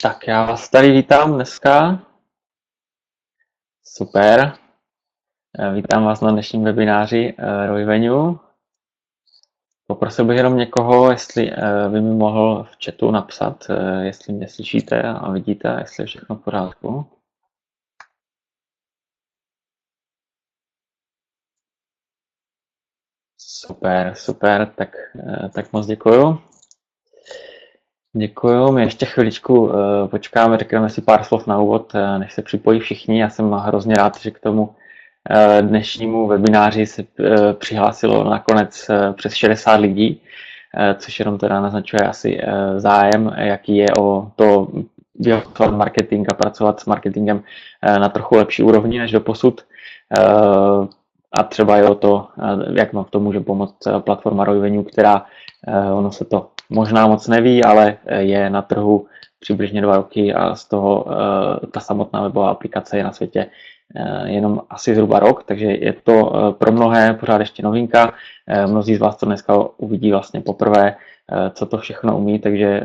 Tak já vás tady vítám dneska. Super. Vítám vás na dnešním webináři Roivenue. Poprosil bych jenom někoho, jestli by mi mohl v chatu napsat, jestli mě slyšíte a vidíte, jestli je všechno v pořádku. Super, super, tak moc děkuju. Děkuju, my ještě chviličku počkáme, řekneme si pár slov na úvod, než se připojí všichni. Já jsem hrozně rád, že k tomu dnešnímu webináři se přihlásilo nakonec přes 60 lidí, což jenom teda naznačuje asi zájem, jaký je o to vyhodnocovat marketing a pracovat s marketingem na trochu lepší úrovni než doposud. A třeba je o to, jak vám v tom může pomoct platforma Roivenue, která, ono se to možná moc neví, ale je na trhu přibližně 2 roky a z toho ta samotná webová aplikace je na světě jenom asi zhruba rok, takže je to pro mnohé pořád ještě novinka. Mnozí z vás to dneska uvidí vlastně poprvé, co to všechno umí, takže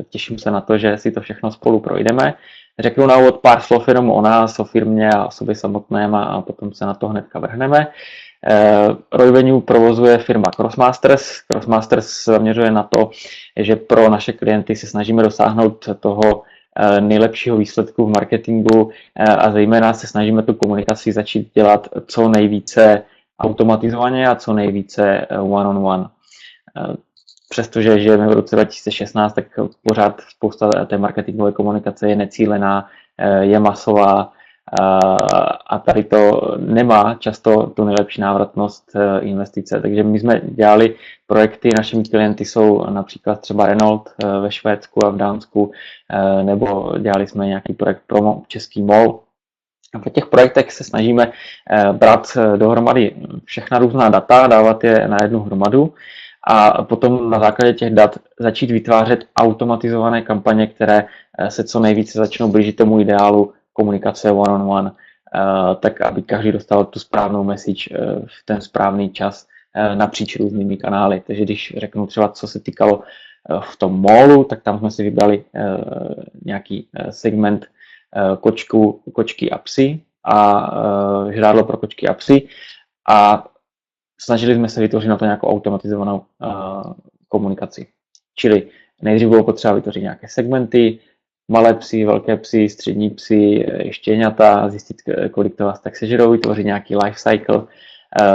těším se na to, že si to všechno spolu projdeme. Řeknu na úvod pár slov jenom o nás, o firmě a o sobě samotném a potom se na to hnedka vrhneme. Roivenue provozuje firma Crossmasters. Crossmasters zaměřuje na to, že pro naše klienty se snažíme dosáhnout toho nejlepšího výsledku v marketingu a zejména se snažíme tu komunikaci začít dělat co nejvíce automatizovaně a co nejvíce one-on-one. Přestože žijeme v roce 2016, tak pořád spousta té marketingové komunikace je necílená, je masová a tady to nemá často tu nejlepší návratnost investice. Takže my jsme dělali projekty, našimi klienty jsou například třeba Renault ve Švédsku a v Dánsku, nebo dělali jsme nějaký projekt pro český MOL. A v těch projektech se snažíme brát dohromady všechna různá data, dávat je na jednu hromadu a potom na základě těch dat začít vytvářet automatizované kampaně, které se co nejvíce začnou blížit tomu ideálu komunikace one-on-one, tak aby každý dostal tu správnou message v ten správný čas napříč různými kanály. Takže když řeknu třeba, co se týkalo v tom MOLu, tak tam jsme si vybrali nějaký segment kočky a psy a žrádlo pro kočky a psy a snažili jsme se vytvořit na to nějakou automatizovanou komunikaci. Čili nejdřív bylo potřeba vytvořit nějaké segmenty, malé psy, velké psy, střední psy, štěňata, zjistit, kolik to vás tak sežerou, vytvořit nějaký life cycle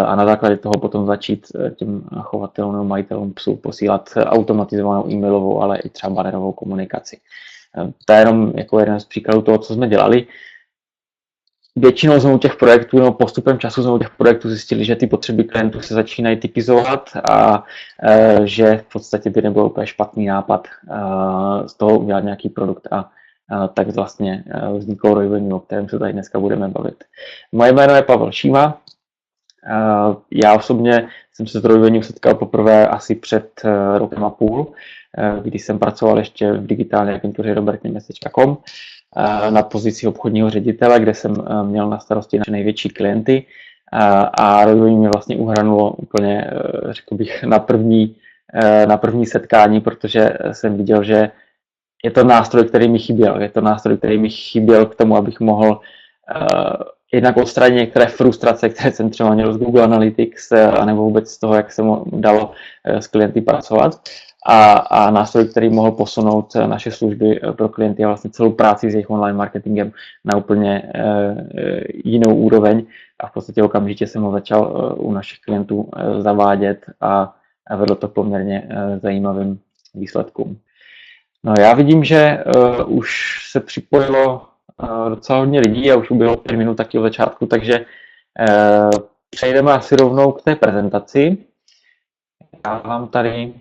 a na základě toho potom začít těm chovatelům nebo majitelům psů posílat automatizovanou e-mailovou, ale i třeba bannerovou komunikaci. To je jenom jako jeden z příkladů toho, co jsme dělali. Většinou jsme u těch projektů, nebo postupem času jsme u těch projektů zjistili, že ty potřeby klientů se začínají typizovat a že v podstatě by nebyl úplně špatný nápad z toho udělat nějaký produkt a tak vlastně vzniklo Roivenue, o kterém se tady dneska budeme bavit. Moje jméno je Pavel Šíma. Já osobně jsem se s Roivenue setkal poprvé asi před rokem a půl, když jsem pracoval ještě v digitální agentuře robertnemesec.com na pozici obchodního ředitele, kde jsem měl na starosti naše největší klienty a Roivenue mě vlastně uhranulo úplně, řekl bych, na první setkání, protože jsem viděl, že je to nástroj, který mi chyběl. Je to nástroj, který mi chyběl k tomu, abych mohl jednak odstranit některé frustrace, které jsem třeba měl z Google Analytics, anebo vůbec z toho, jak se mu dalo s klienty pracovat. A nástroj, který mohl posunout naše služby pro klienty a vlastně celou práci s jejich online marketingem na úplně jinou úroveň. A v podstatě okamžitě jsem ho začal u našich klientů zavádět a vedlo to poměrně zajímavým výsledkům. No, já vidím, že už se připojilo docela hodně lidí a už uběhlo 5 minut taky od začátku, takže přejdeme asi rovnou k té prezentaci. Já vám tady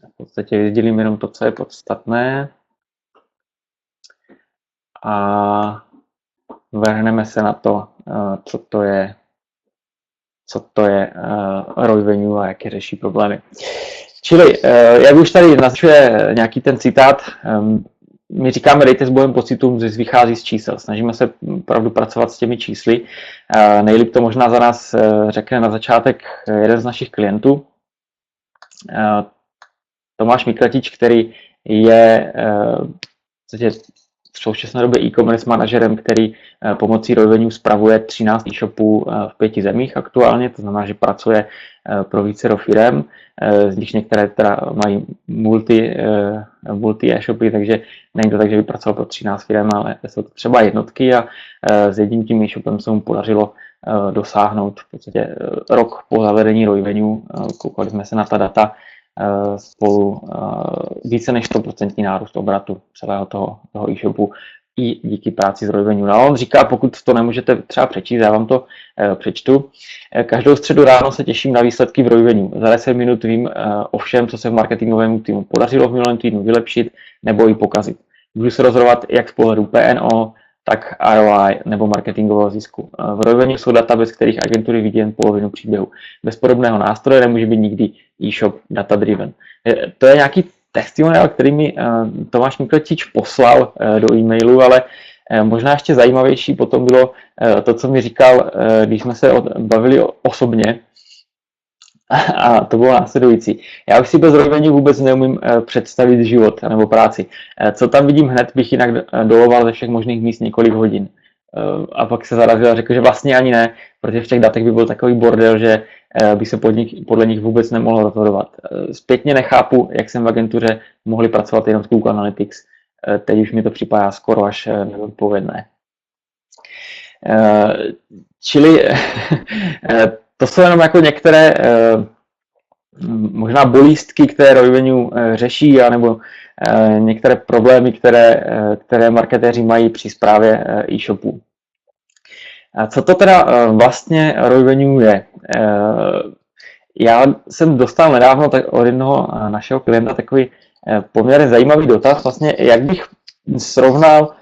v podstatě vydělím jenom to, co je podstatné a vrhneme se na to, co to je Roivenue a jaké řeší problémy. Čili, jak už tady naznačuje nějaký ten citát, my říkáme dejte s Bohem pocitům, že vychází z čísel. Snažíme se opravdu pracovat s těmi čísly. Nejlíp to možná za nás řekne na začátek jeden z našich klientů, Tomáš Mikletič, který je podstatě v současné době e-commerce manažerem, který pomocí ROI spravuje 13 e-shopů v 5 zemích aktuálně, to znamená, že pracuje pro vícero firem, z nich některé teda mají multi e-shopy, takže není to tak, že by pracoval pro 13 firem, ale jsou to třeba jednotky a s jedním tím e-shopem se mu podařilo dosáhnout v podstatě rok po zavedení ROI, koukali jsme se na ta data, spolu více než 100% nárůst obratu celého toho e-shopu i díky práci s ROI. No a on říká, pokud to nemůžete třeba přečíst, já vám to přečtu. Každou středu ráno se těším na výsledky v ROI. Za 10 minut vím o všem, co se v marketingovému týmu podařilo v minulém týdnu vylepšit nebo i pokazit. Můžu se rozhodovat jak z pohledu PNO, tak ROI nebo marketingového zisku. V ROI jsou data, bez kterých agentury vidí jen polovinu příběhu. Bez podobného nástroje nemůže být nikdy e-shop data driven. To je nějaký testimoniál, který mi Tomáš Mikletič poslal do e-mailu, ale možná ještě zajímavější potom bylo to, co mi říkal, když jsme se bavili osobně, a to bylo následující. Já už si bez ROI vůbec neumím představit život nebo práci. Co tam vidím hned, bych jinak doloval ze všech možných míst několik hodin. A pak se zarazil a řekl, že vlastně ani ne, protože v těch datech by byl takový bordel, že by se podle nich vůbec nemohlo rozhodovat. Zpětně nechápu, jak jsem v agentuře mohli pracovat jenom s Google Analytics. Teď už mi to připadá skoro až neodpovědné. Čili to jsou jenom jako některé možná bolístky, které ROI řeší, anebo některé problémy, které marketéři mají při správě e-shopů. A co to teda vlastně ROI je? Já jsem dostal nedávno od jednoho našeho klienta takový poměrně zajímavý dotaz, vlastně jak bych srovnal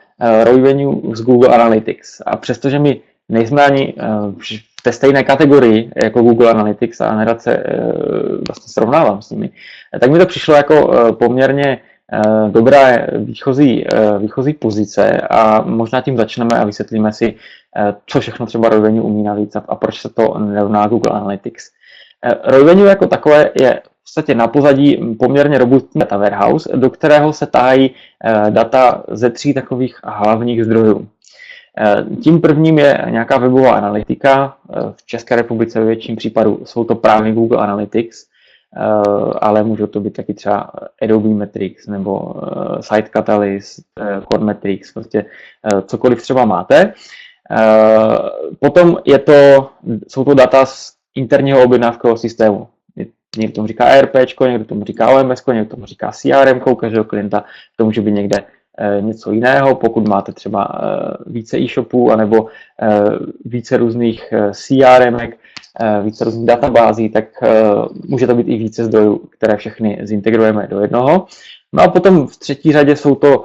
ROI s Google Analytics. A přestože my nejsme ani v té stejné kategorii jako Google Analytics a nerad se vlastně srovnávám s nimi, tak mi to přišlo jako poměrně dobrá výchozí pozice a možná tím začneme a vysvětlíme si, co všechno třeba ROI umí navíc a proč se to nerovná Google Analytics. ROI jako takové je v podstatě na pozadí poměrně robustní data warehouse, do kterého se tahají data ze 3 takových hlavních zdrojů. Tím prvním je nějaká webová analytika. V České republice ve většině případů jsou to právě Google Analytics, ale můžou to být taky třeba Adobe Metrics nebo Site Catalyst, Core Metrics, prostě cokoliv třeba máte. Potom jsou to data z interního objednávkového systému. Někdo tomu říká ERP, někdo tomu říká OMS, někdo tomu říká CRM, každého klienta to může být někde něco jiného. Pokud máte třeba více e-shopů anebo více různých CRMek, více různých databází, tak může to být i více zdrojů, které všechny zintegrujeme do jednoho. No a potom v třetí řadě jsou to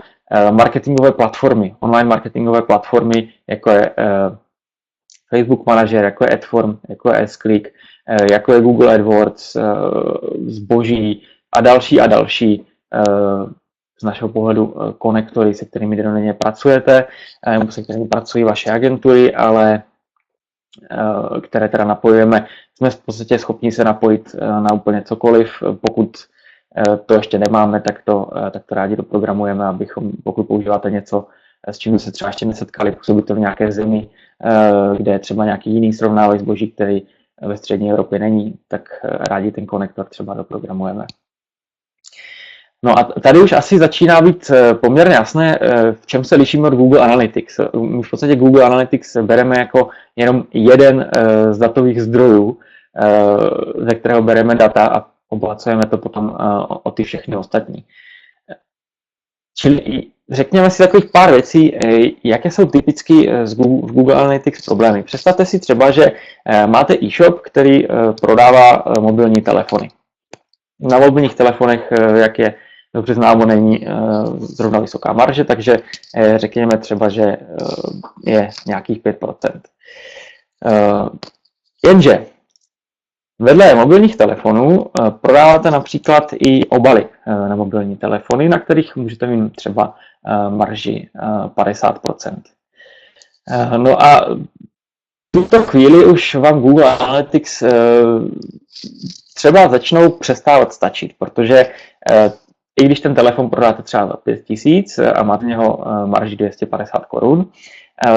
marketingové platformy, online marketingové platformy, jako je Facebook Manager, jako je Adform, jako je S-Click, jako je Google AdWords, zboží a další z našeho pohledu konektory, se kterými dennodenně pracujete, nebo se kterými pracují vaše agentury, ale které teda napojujeme. Jsme v podstatě schopni se napojit na úplně cokoliv. Pokud to ještě nemáme, tak to rádi doprogramujeme, pokud používáte něco, s čím se třeba ještě nesetkali, působí to v nějaké zemi, kde je třeba nějaký jiný srovnávací zboží, který ve střední Evropě není, tak rádi ten konektor třeba doprogramujeme. No a tady už asi začíná být poměrně jasné, v čem se lišíme od Google Analytics. My v podstatě Google Analytics bereme jako jenom jeden z datových zdrojů, ze kterého bereme data a obohacujeme to potom o ty všechny ostatní. Čili řekněme si takových pár věcí, jaké jsou typicky v Google Analytics problémy. Představte si třeba, že máte e-shop, který prodává mobilní telefony. Na mobilních telefonech, jak je dobře známo, není zrovna vysoká marže, takže řekněme třeba, že je nějakých 5%. Jenže vedle mobilních telefonů prodáváte například i obaly na mobilní telefony, na kterých můžete mít třeba marži 50%. No a v tuto chvíli už vám Google Analytics třeba začnou přestávat stačit, protože i když ten telefon prodáte třeba za 5000 a máte z něho marži 250 korun,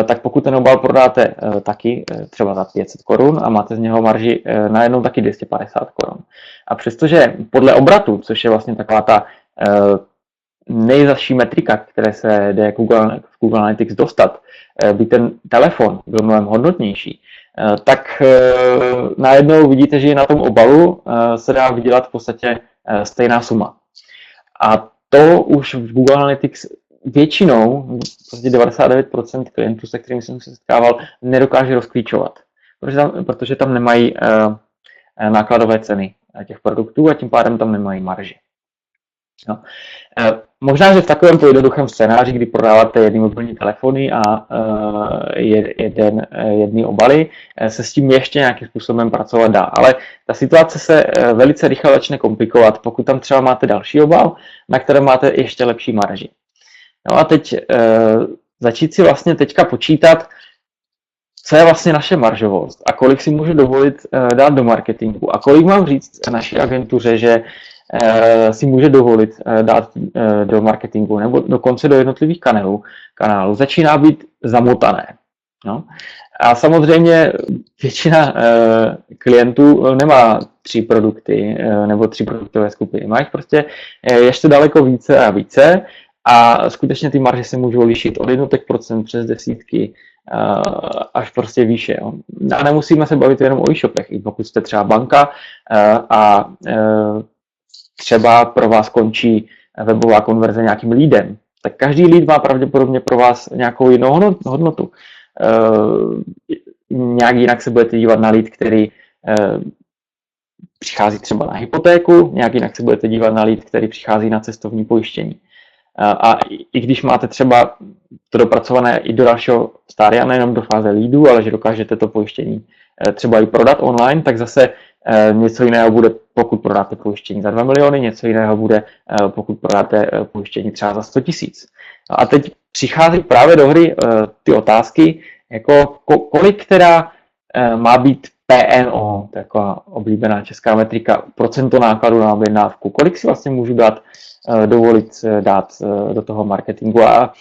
tak pokud ten obal prodáte taky třeba za 500 korun a máte z něho marži najednou taky 250 korun. A přestože podle obratu, což je vlastně taková ta nejzazší metrika, které se jde v Google Analytics dostat, by ten telefon byl mnohem hodnotnější, tak najednou vidíte, že na tom obalu se dá vydělat v podstatě stejná suma. A to už v Google Analytics většinou, prostě 99% klientů, se kterými jsem se setkával, nedokáže rozklíčovat, protože tam nemají nákladové ceny těch produktů a tím pádem tam nemají marži. No. Možná, že v takovém jednoduchém scénáři, kdy prodáváte jedny mobilní telefony a jedny obaly, se s tím ještě nějakým způsobem pracovat dá. Ale ta situace se velice rychle začne komplikovat, pokud tam třeba máte další obal, na kterém máte ještě lepší marži. No a teď začít si vlastně teďka počítat, co je vlastně naše maržovost a kolik si můžu dovolit dát do marketingu a kolik mám říct naší agentuře, že si může dovolit dát do marketingu nebo dokonce do jednotlivých kanálů, začíná být zamotané. No. A samozřejmě většina klientů nemá 3 produkty nebo 3 produktové skupiny. Má jich prostě ještě daleko více a více a skutečně ty marže se můžou lišit od jednotek procent přes desítky až prostě výše. Jo. A nemusíme se bavit jenom o e-shopech, i pokud jste třeba banka a třeba pro vás končí webová konverze nějakým leadem, tak každý lead má pravděpodobně pro vás nějakou jinou hodnotu. Nějak jinak se budete dívat na lead, který přichází třeba na hypotéku, nějak jinak se budete dívat na lead, který přichází na cestovní pojištění. A i když máte třeba to dopracované i do dalšího stádia, nejenom do fáze leadu, ale že dokážete to pojištění třeba i prodat online, tak zase něco jiného bude, pokud prodáte pojištění za 2 miliony, něco jiného bude, pokud prodáte pojištění třeba za 100 000. A teď přichází právě do hry ty otázky, jako kolik která má být PNO, to je taková oblíbená česká metrika, procento nákladu na objednávku, kolik si vlastně můžu dovolit dát do toho marketingu a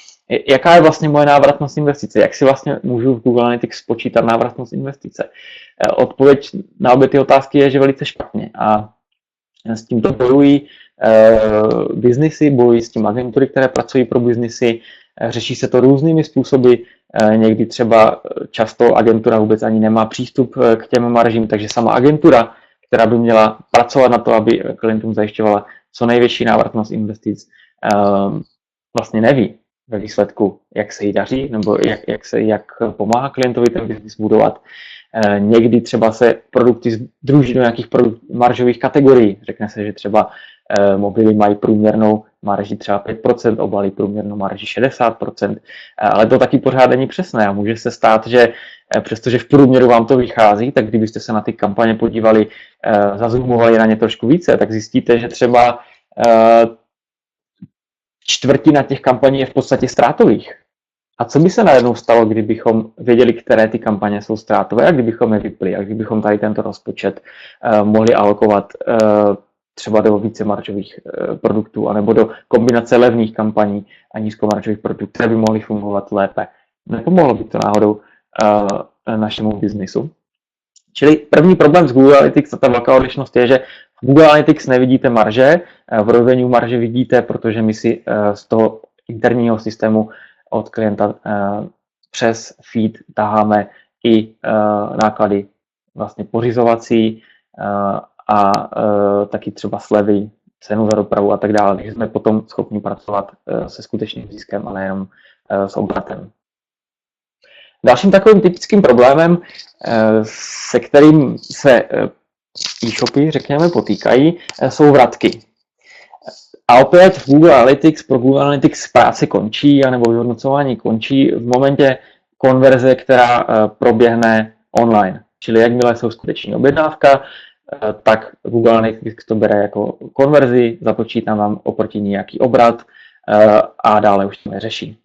jaká je vlastně moje návratnost investice, jak si vlastně můžu v Google Analytics spočítat návratnost investice. Odpověď na obě ty otázky je, že velice špatně a s tímto bojují biznisy, bojují s tím agentury, které pracují pro biznisy, řeší se to různými způsoby, někdy třeba často agentura vůbec ani nemá přístup k těm maržím, takže sama agentura, která by měla pracovat na to, aby klientům zajišťovala co největší návratnost investic, vlastně neví ve výsledku, jak se jí daří, nebo jak pomáhá klientovi ten biznis budovat. Někdy třeba se produkty združí do nějakých maržových kategorií. Řekne se, že třeba mobily mají průměrnou marži třeba 5%, obaly průměrnou marži 60%, ale to taky pořád není přesné a může se stát, že přestože v průměru vám to vychází, tak kdybyste se na ty kampaně podívali, zazoomovali na ně trošku více, tak zjistíte, že třeba čtvrtina těch kampaní je v podstatě ztrátových. A co by se najednou stalo, kdybychom věděli, které ty kampaně jsou ztrátové a kdybychom je vypli a kdybychom tady tento rozpočet mohli alokovat třeba do více maržových produktů anebo do kombinace levných kampaní a nízkomaržových produktů, které by mohly fungovat lépe. Nepomohlo by to náhodou našemu biznisu. Čili první problém s Google Analytics a ta velká odlišnost je, že v Google Analytics nevidíte marže, v revenue marže vidíte, protože my si z toho interního systému od klienta přes feed taháme i náklady vlastně pořizovací a taky třeba slevy, cenu za dopravu a tak dále, takže jsme potom schopni pracovat se skutečným ziskem a nejenom s obratem. Dalším takovým typickým problémem, se kterým se e-shopy, řekněme, potýkají, jsou vratky. A opět v Google Analytics, pro Google Analytics práce končí, anebo vyhodnocování končí v momentě konverze, která proběhne online. Čili jakmile jsou skuteční objednávka, tak Google Analytics to bere jako konverzi, započítá vám oproti ní nějaký obrat a dále už to neřeší.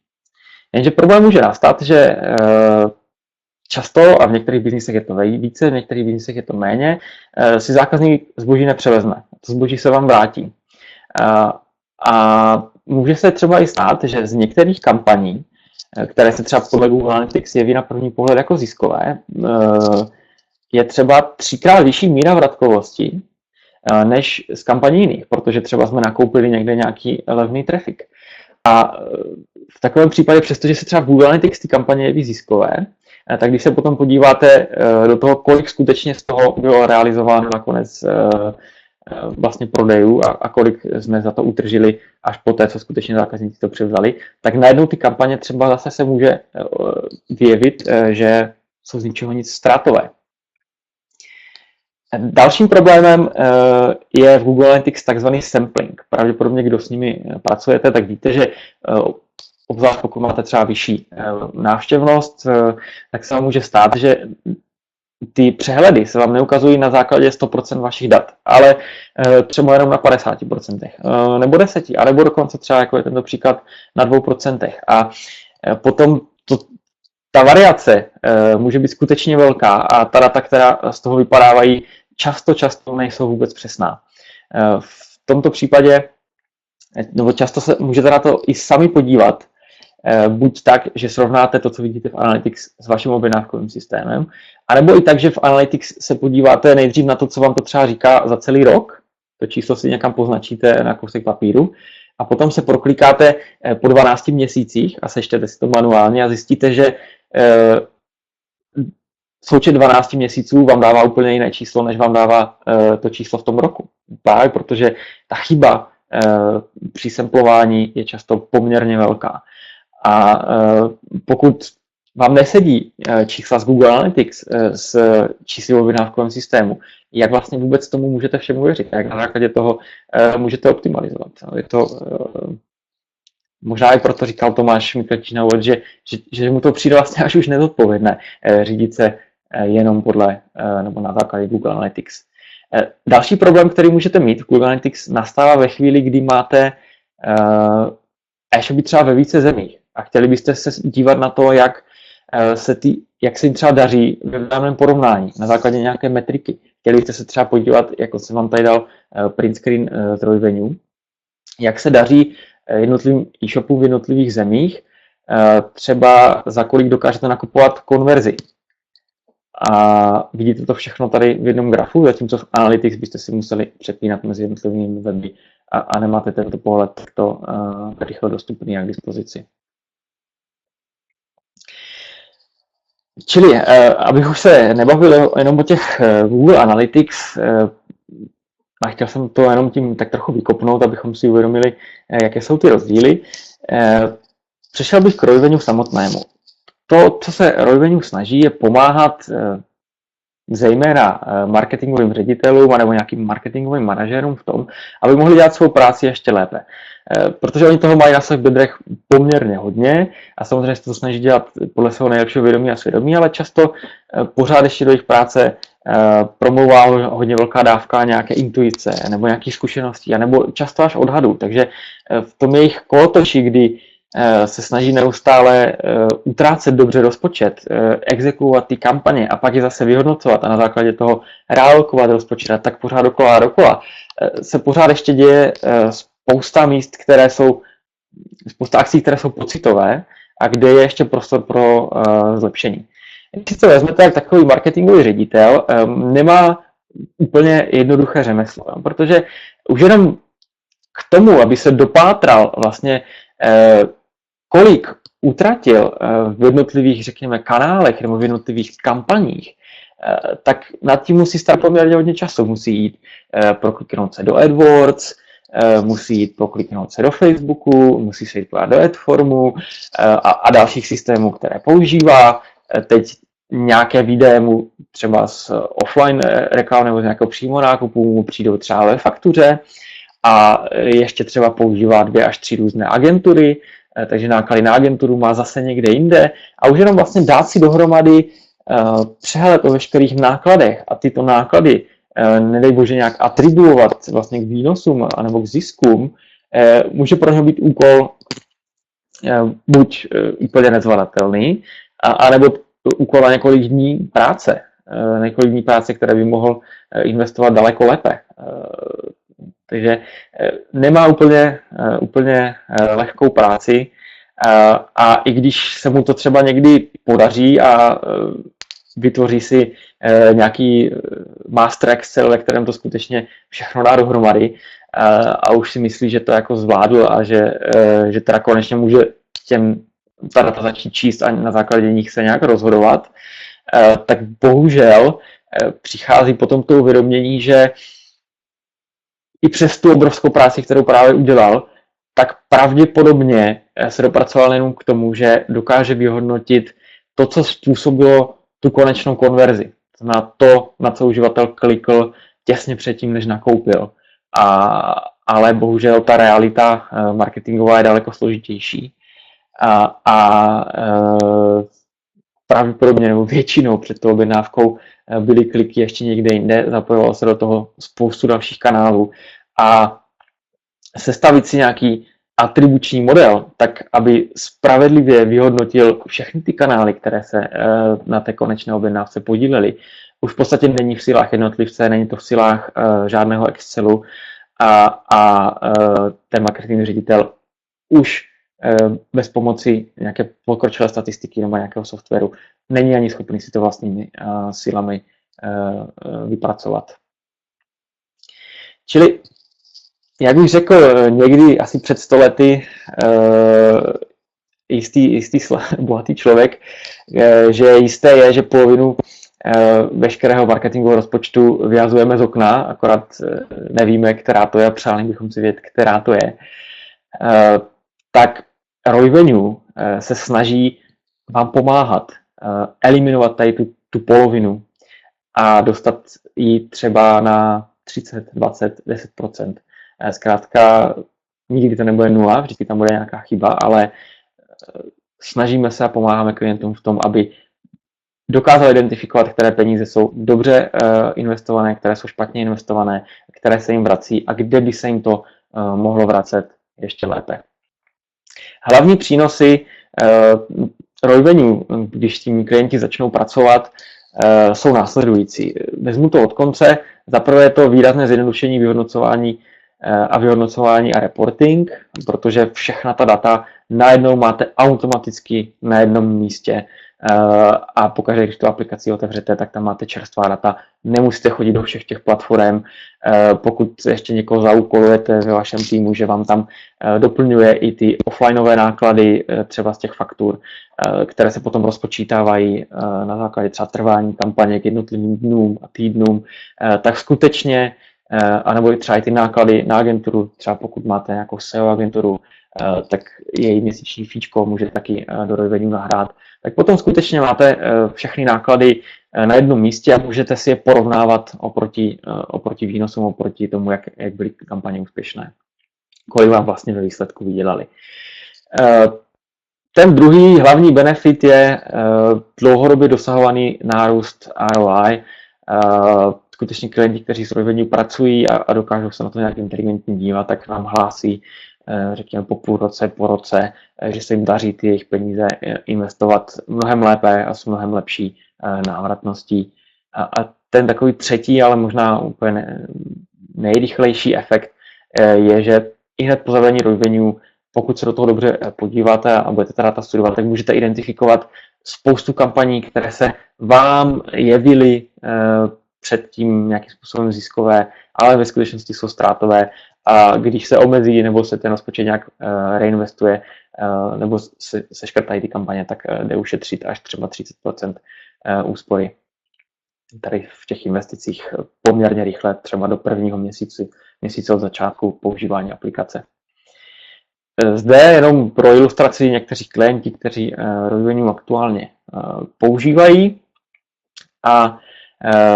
Jenže problém může nastat, že často, a v některých biznisech je to více, v některých biznisech je to méně, si zákazník zboží nepřevezme. To zboží se vám vrátí. A může se třeba i stát, že z některých kampaní, které se třeba podle Google Analytics jeví na první pohled jako ziskové, je třeba 3x vyšší míra vratkovosti než z kampaní jiných, protože třeba jsme nakoupili někde nějaký levný trafik. A v takovém případě, přestože se třeba v Google Analytics ty kampaně jeví ziskové, tak když se potom podíváte do toho, kolik skutečně z toho bylo realizováno nakonec vlastně prodejů a kolik jsme za to utržili až po té, co skutečně zákazníci to převzali, tak najednou ty kampaně třeba zase se může vyjevit, že jsou z ničeho nic ztrátové. Dalším problémem je v Google Analytics takzvaný sampling. Pravděpodobně, kdo s nimi pracujete, tak víte, že obzvlášť pokud máte třeba vyšší návštěvnost, tak se vám může stát, že ty přehledy se vám neukazují na základě 100% vašich dat, ale třeba jenom na 50%, nebo 10%, anebo dokonce třeba, jako je tento příklad, na 2%. A potom ta variace může být skutečně velká a ta data, která z toho vypadávají, často nejsou vůbec přesná. V tomto případě, nebo často se můžete na to i sami podívat, buď tak, že srovnáte to, co vidíte v Analytics s vaším objednávkovým systémem, anebo i tak, že v Analytics se podíváte nejdřív na to, co vám to třeba říká za celý rok, to číslo si někam poznačíte na kousek papíru, a potom se proklikáte po 12 měsících a sečtete si to manuálně a zjistíte, že součet 12 měsíců vám dává úplně jiné číslo, než vám dává to číslo v tom roku. Právě protože ta chyba při samplování je často poměrně velká. A pokud vám nesedí čísla z Google Analytics s čísly v objednávkovém systému, jak vlastně vůbec tomu můžete všemu věřit, jak na základě toho můžete optimalizovat. Je to možná i proto říkal Tomáš Miklečík na úvod, že mu to přijde vlastně až už nezodpovědné řídit se jenom podle nebo na základě Google Analytics. Další problém, který můžete mít v Google Analytics, nastává ve chvíli, kdy máte e-shopy třeba ve více zemích a chtěli byste se dívat na to, jak se jim třeba daří ve vzájemném porovnání na základě nějaké metriky. Chtěli byste se třeba podívat, jako jsem vám tady dal print screen z Revenue, jak se daří jednotlivým e-shopům v jednotlivých zemích, třeba za kolik dokážete nakupovat konverzi. A vidíte to všechno tady v jednom grafu, zatímco v Analytics byste si museli přepínat mezi jednotlivými weby a nemáte tento pohled takto rychle dostupný a k dispozici. Čili, abych už se nebavil jenom o těch Google Analytics, a chtěl jsem to jenom tím tak trochu vykopnout, abychom si uvědomili, jaké jsou ty rozdíly. Přešel bych k Revenue samotnému. To, co se Revenue snaží, je pomáhat zejména marketingovým ředitelům nebo nějakým marketingovým manažerům v tom, aby mohli dělat svou práci ještě lépe. Protože oni toho mají na svých bedrech poměrně hodně a samozřejmě se to snaží dělat podle svého nejlepšího vědomí a svědomí, ale často pořád ještě do jejich práce promlouvá hodně velká dávka nějaké intuice nebo nějakých zkušeností, nebo často až odhadů. Takže v tom jejich kolotoči, kdy se snaží neustále utrácet dobře rozpočet, exekuovat ty kampaně a pak je zase vyhodnocovat a na základě toho realokovat rozpočet a tak pořád dokola, se pořád ještě děje spousta míst, spousta akcí, které jsou pocitové a kde je ještě prostor pro zlepšení. Když si to vezmete, jak takový marketingový ředitel nemá úplně jednoduché řemeslo, protože už jenom k tomu, aby se dopátral vlastně kolik utratil v jednotlivých, řekněme, kanálech nebo v jednotlivých kampaních, tak nad tím musí stát poměrně hodně času. Musí jít prokliknout se do AdWords, musí jít prokliknout se do Facebooku, musí se jít do AdFormu a dalších systémů, které používá. Teď nějaké videa mu třeba z offline reklam nebo z nějakého přímo nákupu mu přijdou třeba ve faktuře a ještě třeba používá 2 až 3 různé agentury, takže náklady na agenturu má zase někde jinde a už jenom vlastně dát si dohromady přehled o veškerých nákladech a tyto náklady, nedej bože nějak atribuovat vlastně k výnosům anebo k ziskům, může pro něho být úkol buď úplně nezvladatelný, anebo úkol na několik dní práce, které by mohl investovat daleko lépe. Takže nemá úplně lehkou práci a i když se mu to třeba někdy podaří a vytvoří si nějaký master Excel, ve kterém to skutečně všechno dá dohromady a už si myslí, že to jako zvládl a že teda konečně může ta data začít číst a na základě nich se nějak rozhodovat, tak bohužel přichází potom to uvědomění, že i přes tu obrovskou práci, kterou právě udělal, tak pravděpodobně se dopracoval jenom k tomu, že dokáže vyhodnotit to, co způsobilo tu konečnou konverzi. To znamená to, na co uživatel klikl těsně předtím, než nakoupil. Ale bohužel ta realita marketingová je daleko složitější. Pravděpodobně nebo většinou před tou objednávkou byly kliky ještě někde jinde, zapojovalo se do toho spoustu dalších kanálů a sestavit si nějaký atribuční model, tak aby spravedlivě vyhodnotil všechny ty kanály, které se na té konečné objednávce podílely. Už v podstatě není v silách jednotlivce, není to v silách žádného Excelu a ten marketing ředitel už bez pomoci nějaké pokročilé statistiky nebo nějakého softwaru není ani schopný si to vlastními silami vypracovat. Čili, jak bych řekl, někdy asi před 100 lety jistý bohatý člověk, že jisté je, že polovinu veškerého marketingového rozpočtu vyhazujeme z okna, akorát nevíme, která to je, přáli bychom si vědět, která to je. Tak Royvenue se snaží vám pomáhat eliminovat tady tu polovinu a dostat ji třeba na 30, 20, 10%. Zkrátka nikdy to nebude nula, vždycky tam bude nějaká chyba, ale snažíme se a pomáháme klientům v tom, aby dokázali identifikovat, které peníze jsou dobře investované, které jsou špatně investované, které se jim vrací a kde by se jim to mohlo vracet ještě lépe. Hlavní přínosy Royvenue, když s tím klienti začnou pracovat, jsou následující. Vezmu to od konce. Za prvé je to výrazné zjednodušení vyhodnocování a reporting, protože všechna ta data najednou máte automaticky na jednom místě a pokaždé, když tu aplikaci otevřete, tak tam máte čerstvá data. Nemusíte chodit do všech těch platform. Pokud ještě někoho zaúkolujete ve vašem týmu, že vám tam doplňuje i ty offlineové náklady, třeba z těch faktur, které se potom rozpočítávají na základě třeba trvání kampaně k jednotlivým dnům a týdnům, tak skutečně, anebo třeba i ty náklady na agenturu, třeba pokud máte nějakou SEO agenturu, tak její měsíční fíčko může taky do Royvenue nahrát. Tak potom skutečně máte všechny náklady na jednom místě a můžete si je porovnávat oproti výnosům, oproti tomu, jak byly kampaně úspěšné. Kolik vám vlastně ve výsledku vydělali. Ten druhý hlavní benefit je dlouhodobě dosahovaný nárůst ROI. Skutečně klienti, kteří s Royvenue pracují a dokážou se na to nějak inteligentně dívat, tak nám hlásí, řekněme po půl roce, po roce, že se jim daří ty jejich peníze investovat mnohem lépe a s mnohem lepší návratností. A ten takový třetí, ale možná úplně nejrychlejší efekt je, že i hned po zavedení Royvenue, pokud se do toho dobře podíváte a budete ta data studovat, tak můžete identifikovat spoustu kampaní, které se vám jevily předtím nějakým způsobem ziskové, ale ve skutečnosti jsou ztrátové. A když se omezí nebo se ten rozpočet nějak reinvestuje nebo se škrtají ty kampaně, tak jde ušetřit až třeba 30% úspory. Tady v těch investicích poměrně rychle, třeba do prvního měsíce od začátku používání aplikace. Zde jenom pro ilustraci někteří klienti, kteří Royvenue aktuálně používají. A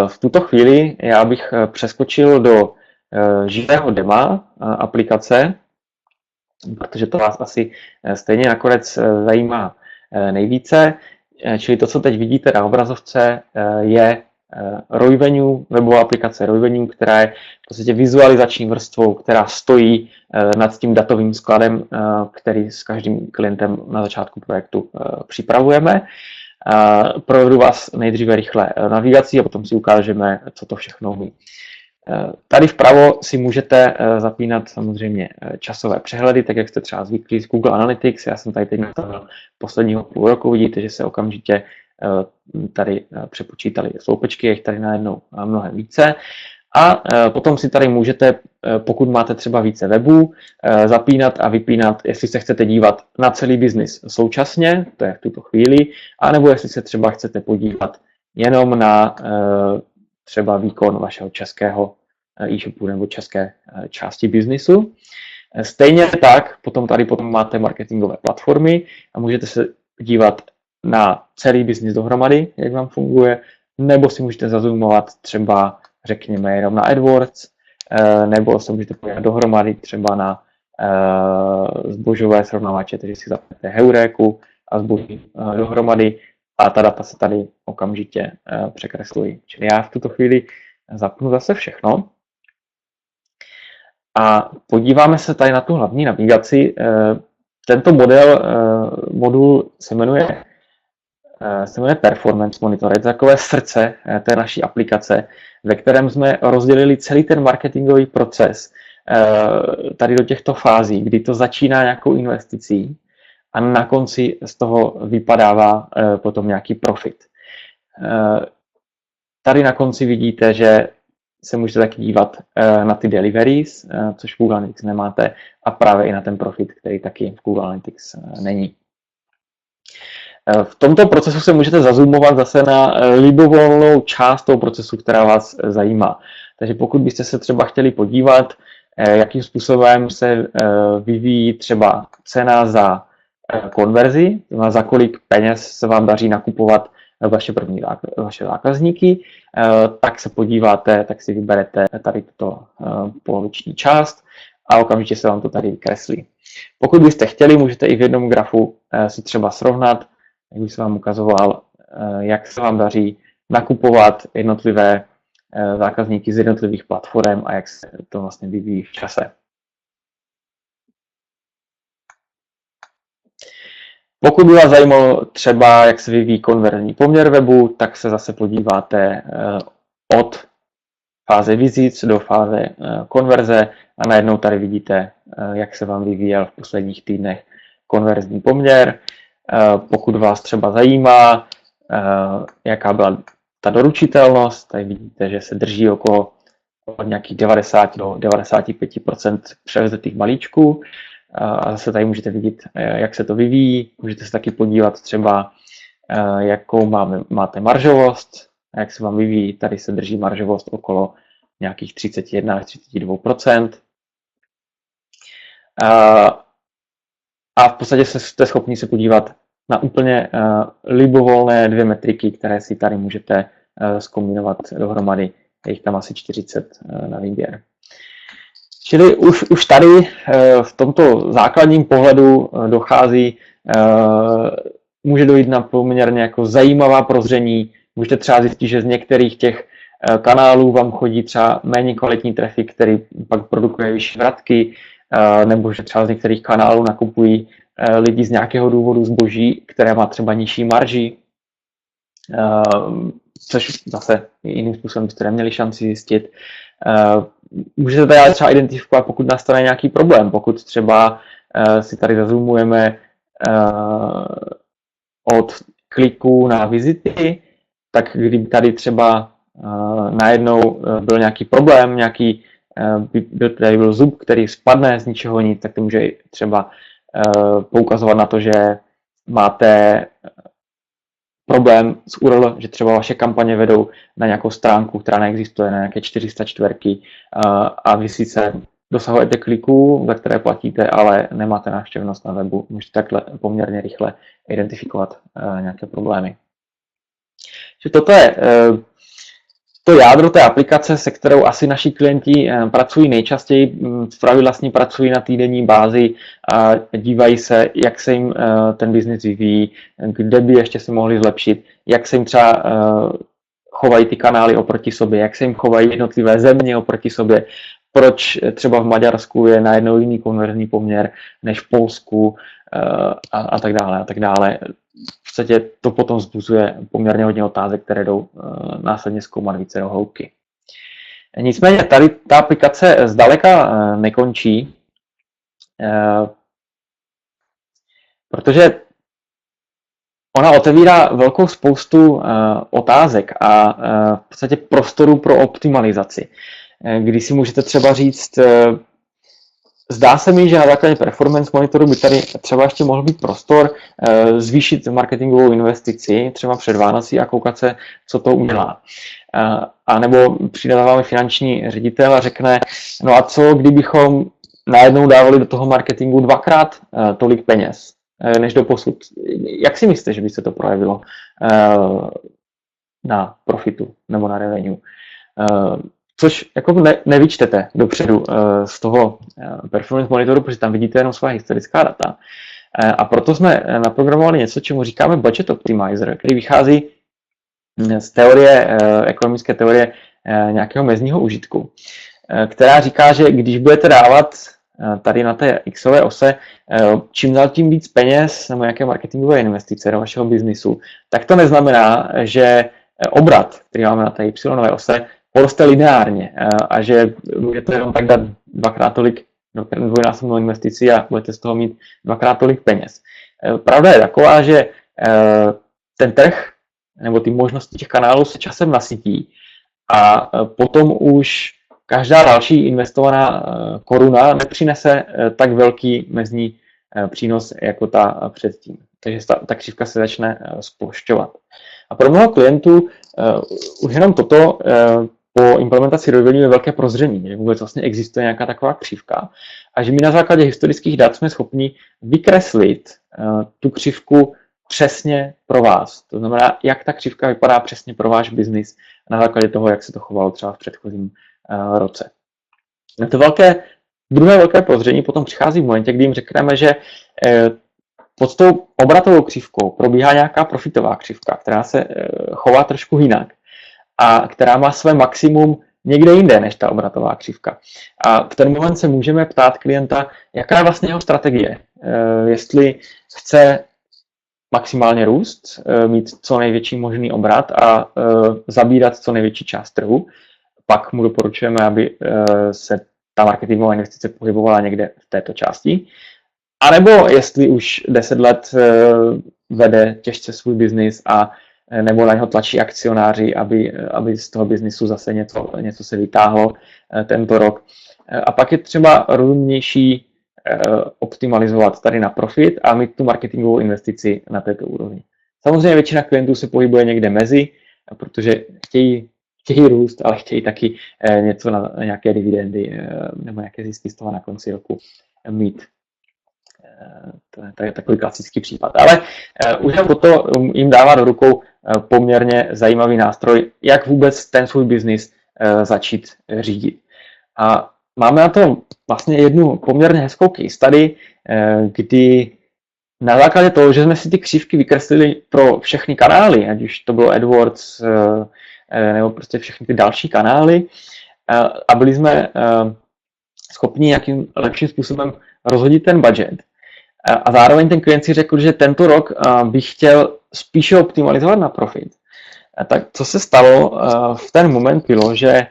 v tuto chvíli já bych přeskočil do živého dema aplikace, protože to vás asi stejně nakonec zajímá nejvíce. Čili to, co teď vidíte na obrazovce, je Royvenue, webová aplikace Royvenue, která je v podstatě vizualizační vrstvou, která stojí nad tím datovým skladem, který s každým klientem na začátku projektu připravujeme. Provedu vás nejdříve rychle navigací a potom si ukážeme, co to všechno umí. Tady vpravo si můžete zapínat samozřejmě časové přehledy, tak jak jste třeba zvyklí z Google Analytics. Já jsem tady teď nastavil posledního půl roku, vidíte, že se okamžitě tady přepočítali sloupečky, je jich tady najednou mnohem více. A potom si tady můžete, pokud máte třeba více webů, zapínat a vypínat, jestli se chcete dívat na celý biznis současně, to je v tuto chvíli, anebo jestli se třeba chcete podívat jenom na třeba výkon vašeho českého e-shopu nebo české části biznisu. Stejně tak, potom máte marketingové platformy a můžete se dívat na celý biznis dohromady, jak vám funguje, nebo si můžete zazoomovat třeba, řekněme, jenom na AdWords, nebo se můžete podívat dohromady třeba na zbožové srovnávače, takže si zapnete Heuréku a zboží dohromady a ta data se tady okamžitě překreslují. Čili já v tuto chvíli zapnu zase všechno. A podíváme se tady na tu hlavní navigaci. Tento modul se jmenuje Performance Monitor. Je to takové srdce té naší aplikace, ve kterém jsme rozdělili celý ten marketingový proces tady do těchto fází, kdy to začíná nějakou investicí a na konci z toho vypadává potom nějaký profit. Tady na konci vidíte, že se můžete taky dívat na ty deliveries, což v Google Analytics nemáte, a právě i na ten profit, který taky v Google Analytics není. V tomto procesu se můžete zazoomovat zase na libovolnou část toho procesu, která vás zajímá. Takže pokud byste se třeba chtěli podívat, jakým způsobem se vyvíjí třeba cena za konverzi, za kolik peněz se vám daří nakupovat vaše zákazníky, tak se podíváte, tak si vyberete tady tuto poloviční část a okamžitě se vám to tady vykreslí. Pokud byste chtěli, můžete i v jednom grafu si třeba srovnat, jak bych se vám ukazoval, jak se vám daří nakupovat jednotlivé zákazníky z jednotlivých platform a jak se to vlastně vyvíjí v čase. Pokud by vás zajímalo třeba, jak se vyvíjí konverzní poměr webu, tak se zase podíváte od fáze vizit do fáze konverze a najednou tady vidíte, jak se vám vyvíjel v posledních týdnech konverzní poměr. Pokud vás třeba zajímá, jaká byla ta doručitelnost, tady vidíte, že se drží okolo od nějakých 90 do 95% převzetých balíčků. A zase tady můžete vidět, jak se to vyvíjí. Můžete se taky podívat třeba, jakou máte maržovost, jak se vám vyvíjí. Tady se drží maržovost okolo nějakých 31 až 32%. A v podstatě jste schopni se podívat na úplně libovolné dvě metriky, které si tady můžete zkombinovat dohromady. Je jich tam asi 40 na výběr. Čili už tady v tomto základním pohledu může dojít na poměrně jako zajímavá prozření. Můžete třeba zjistit, že z některých těch kanálů vám chodí třeba méně kvalitní trafik, který pak produkuje vyšší vratky, nebo že třeba z některých kanálů nakupují lidi z nějakého důvodu zboží, které má třeba nižší marži, což zase jiným způsobem byste neměli šanci zjistit. Můžete tady třeba identifikovat, pokud nastane nějaký problém, pokud třeba si tady zazoomujeme od kliků na vizity, tak kdyby tady třeba najednou byl nějaký problém, tady byl zub, který spadne z ničeho nic, tak to může třeba poukazovat na to, že máte problém s URL, že třeba vaše kampaně vedou na nějakou stránku, která neexistuje, na nějaké 404 a vy sice dosahujete kliků, za které platíte, ale nemáte návštěvnost na webu. Můžete takhle poměrně rychle identifikovat nějaké problémy. Že toto je to jádro té aplikace, se kterou asi naši klienti pracují nejčastěji. Zpravidla s ní pracují na týdenní bázi a dívají se, jak se jim ten biznis vyvíjí, kde by ještě se mohli zlepšit, jak se jim třeba chovají ty kanály oproti sobě, jak se jim chovají jednotlivé země oproti sobě, proč třeba v Maďarsku je najednou jiný konverzní poměr než v Polsku a tak dále a tak dále. V podstatě to potom vzbuzuje poměrně hodně otázek, které jdou následně zkoumat více do hloubky. Nicméně tady ta aplikace zdaleka nekončí, protože ona otevírá velkou spoustu otázek a v podstatě prostoru pro optimalizaci. Kdy si můžete třeba říct, zdá se mi, že na základě performance monitoru by tady třeba ještě mohl být prostor zvýšit marketingovou investici třeba před Vánocí a koukat se, co to udělá. A nebo přijde za vámi finanční ředitel a řekne, no a co kdybychom najednou dávali do toho marketingu dvakrát tolik peněz než do posud. Jak si myslíte, že by se to projevilo na profitu nebo na revenue? Což jako nevyčtete dopředu z toho performance monitoru, protože tam vidíte jenom svá historická data. A proto jsme naprogramovali něco, čemu říkáme budget optimizer, který vychází z teorie, ekonomické teorie nějakého mezního užitku, která říká, že když budete dávat tady na té xové ose čím dál tím víc peněz nebo nějaké marketingové investice do vašeho biznisu, tak to neznamená, že obrat, který máme na té y ose, poroste lineárně a že budete jenom tak dát dvakrát tolik, dvojnásobnou investici a budete z toho mít dvakrát tolik peněz. Pravda je taková, že ten trh nebo ty možnosti těch kanálů se časem nasytí a potom už každá další investovaná koruna nepřinese tak velký mezní přínos jako ta předtím. Takže ta křivka se začne splošťovat. A pro mnoho klientů už jenom toto po implementaci revenue je velké prozření, že vůbec vlastně existuje nějaká taková křivka a že my na základě historických dat jsme schopni vykreslit tu křivku přesně pro vás. To znamená, jak ta křivka vypadá přesně pro váš biznis na základě toho, jak se to chovalo třeba v předchozím roce. To druhé velké prozření potom přichází v momentě, kdy jim řekneme, že pod tou obratovou křivkou probíhá nějaká profitová křivka, která se chová trošku jinak a která má své maximum někde jinde než ta obratová křivka. A v ten moment se můžeme ptát klienta, jaká je vlastně jeho strategie. Jestli chce maximálně růst, mít co největší možný obrat a zabírat co největší část trhu. Pak mu doporučujeme, aby se ta marketingová investice pohybovala někde v této části. A nebo jestli už 10 let vede těžce svůj biznis a nebo na něho tlačí akcionáři, aby z toho biznisu zase něco se vytáhlo tento rok. A pak je třeba rozumnější optimalizovat tady na profit a mít tu marketingovou investici na této úrovni. Samozřejmě většina klientů se pohybuje někde mezi, protože chtějí růst, ale chtějí taky něco na nějaké dividendy nebo nějaké zisky z toho na konci roku mít. To je takový klasický případ. Ale už jen toto jim dává do rukou poměrně zajímavý nástroj, jak vůbec ten svůj biznis začít řídit. A máme na to vlastně jednu poměrně hezkou case study, kdy na základě toho, že jsme si ty křivky vykreslili pro všechny kanály, ať už to bylo AdWords nebo prostě všechny ty další kanály, a byli jsme schopni nějakým lepším způsobem rozhodit ten budget. A zároveň ten klient si řekl, že tento rok by chtěl spíše optimalizovat na profit. Tak co se stalo v ten moment bylo, že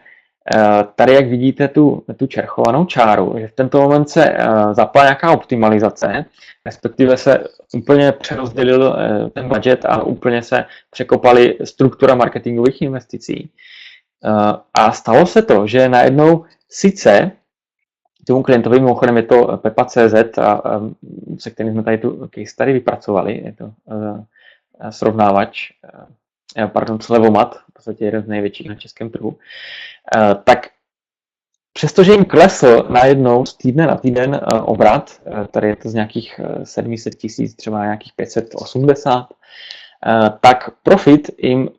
tady, jak vidíte tu čerchovanou čáru, že v tento moment se zapla nějaká optimalizace, respektive se úplně přerozdělil ten budget a úplně se překopaly struktura marketingových investicí. A stalo se to, že najednou sice tomu klientovi, mimochodem je to Pepa.cz, se kterým jsme tady tu case study vypracovali, je to srovnávač, Slevomat, v podstatě jeden z největších na českém trhu, tak přestože jim klesl najednou z týdne na týden obrat, tady je to z nějakých 700 000, třeba nějakých 580, tak profit jim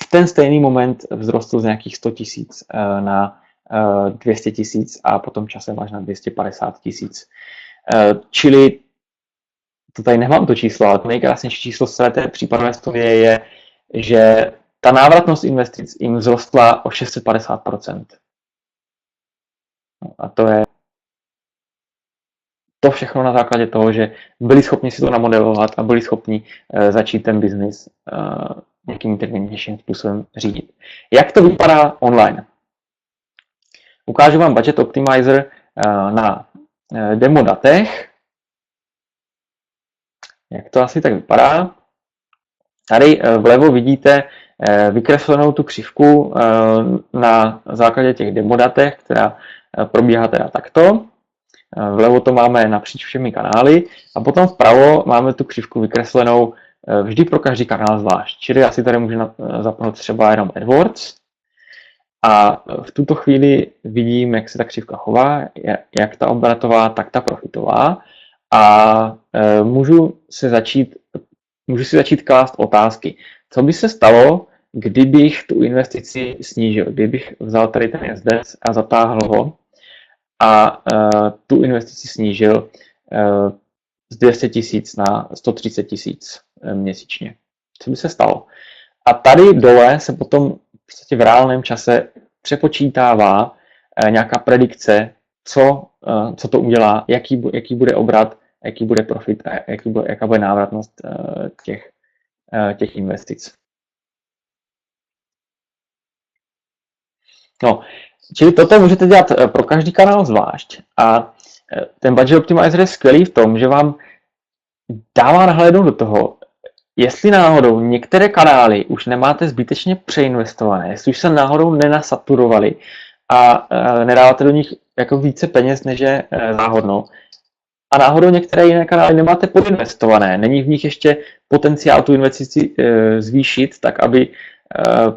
v ten stejný moment vzrostl z nějakých 100 000 na 200 000 a potom časem až na 250 000. Čili to tady nemám to číslo, ale to nejkrásnější číslo z celé té případové studie je, že ta návratnost investic jim vzrostla o 650%. A to je to všechno na základě toho, že byli schopni si to namodelovat a byli schopni začít ten biznis nějakým inteligentnějším způsobem řídit. Jak to vypadá online? Ukážu vám Budget Optimizer na demo datech. Jak to asi tak vypadá? Tady vlevo vidíte vykreslenou tu křivku na základě těch demo datech, která probíhá teda takto. Vlevo to máme napříč všemi kanály a potom vpravo máme tu křivku vykreslenou vždy pro každý kanál zvlášť. Čili asi tady můžeme zapnout třeba jenom AdWords a v tuto chvíli vidím, jak se ta křivka chová, jak ta obratová, tak ta profitová a můžu si začít klást otázky. Co by se stalo, kdybych tu investici snížil, kdybych vzal tady ten jezdec a zatáhl ho a tu investici snížil z 200 000 na 130 000 měsíčně. Co by se stalo? A tady dole se potom v podstatě v reálném čase přepočítává nějaká predikce, co to udělá, jaký bude obrat, jaký bude profit a jaká bude návratnost těch investic. No, čili toto můžete dělat pro každý kanál zvlášť. A ten Budget Optimizer je skvělý v tom, že vám dává nahlédnout do toho, jestli náhodou některé kanály už nemáte zbytečně přeinvestované, jestli už se náhodou nenasaturovali a nedáváte do nich jako více peněz, než je záhodno. A náhodou některé jiné kanály nemáte podinvestované, není v nich ještě potenciál tu investici zvýšit, tak aby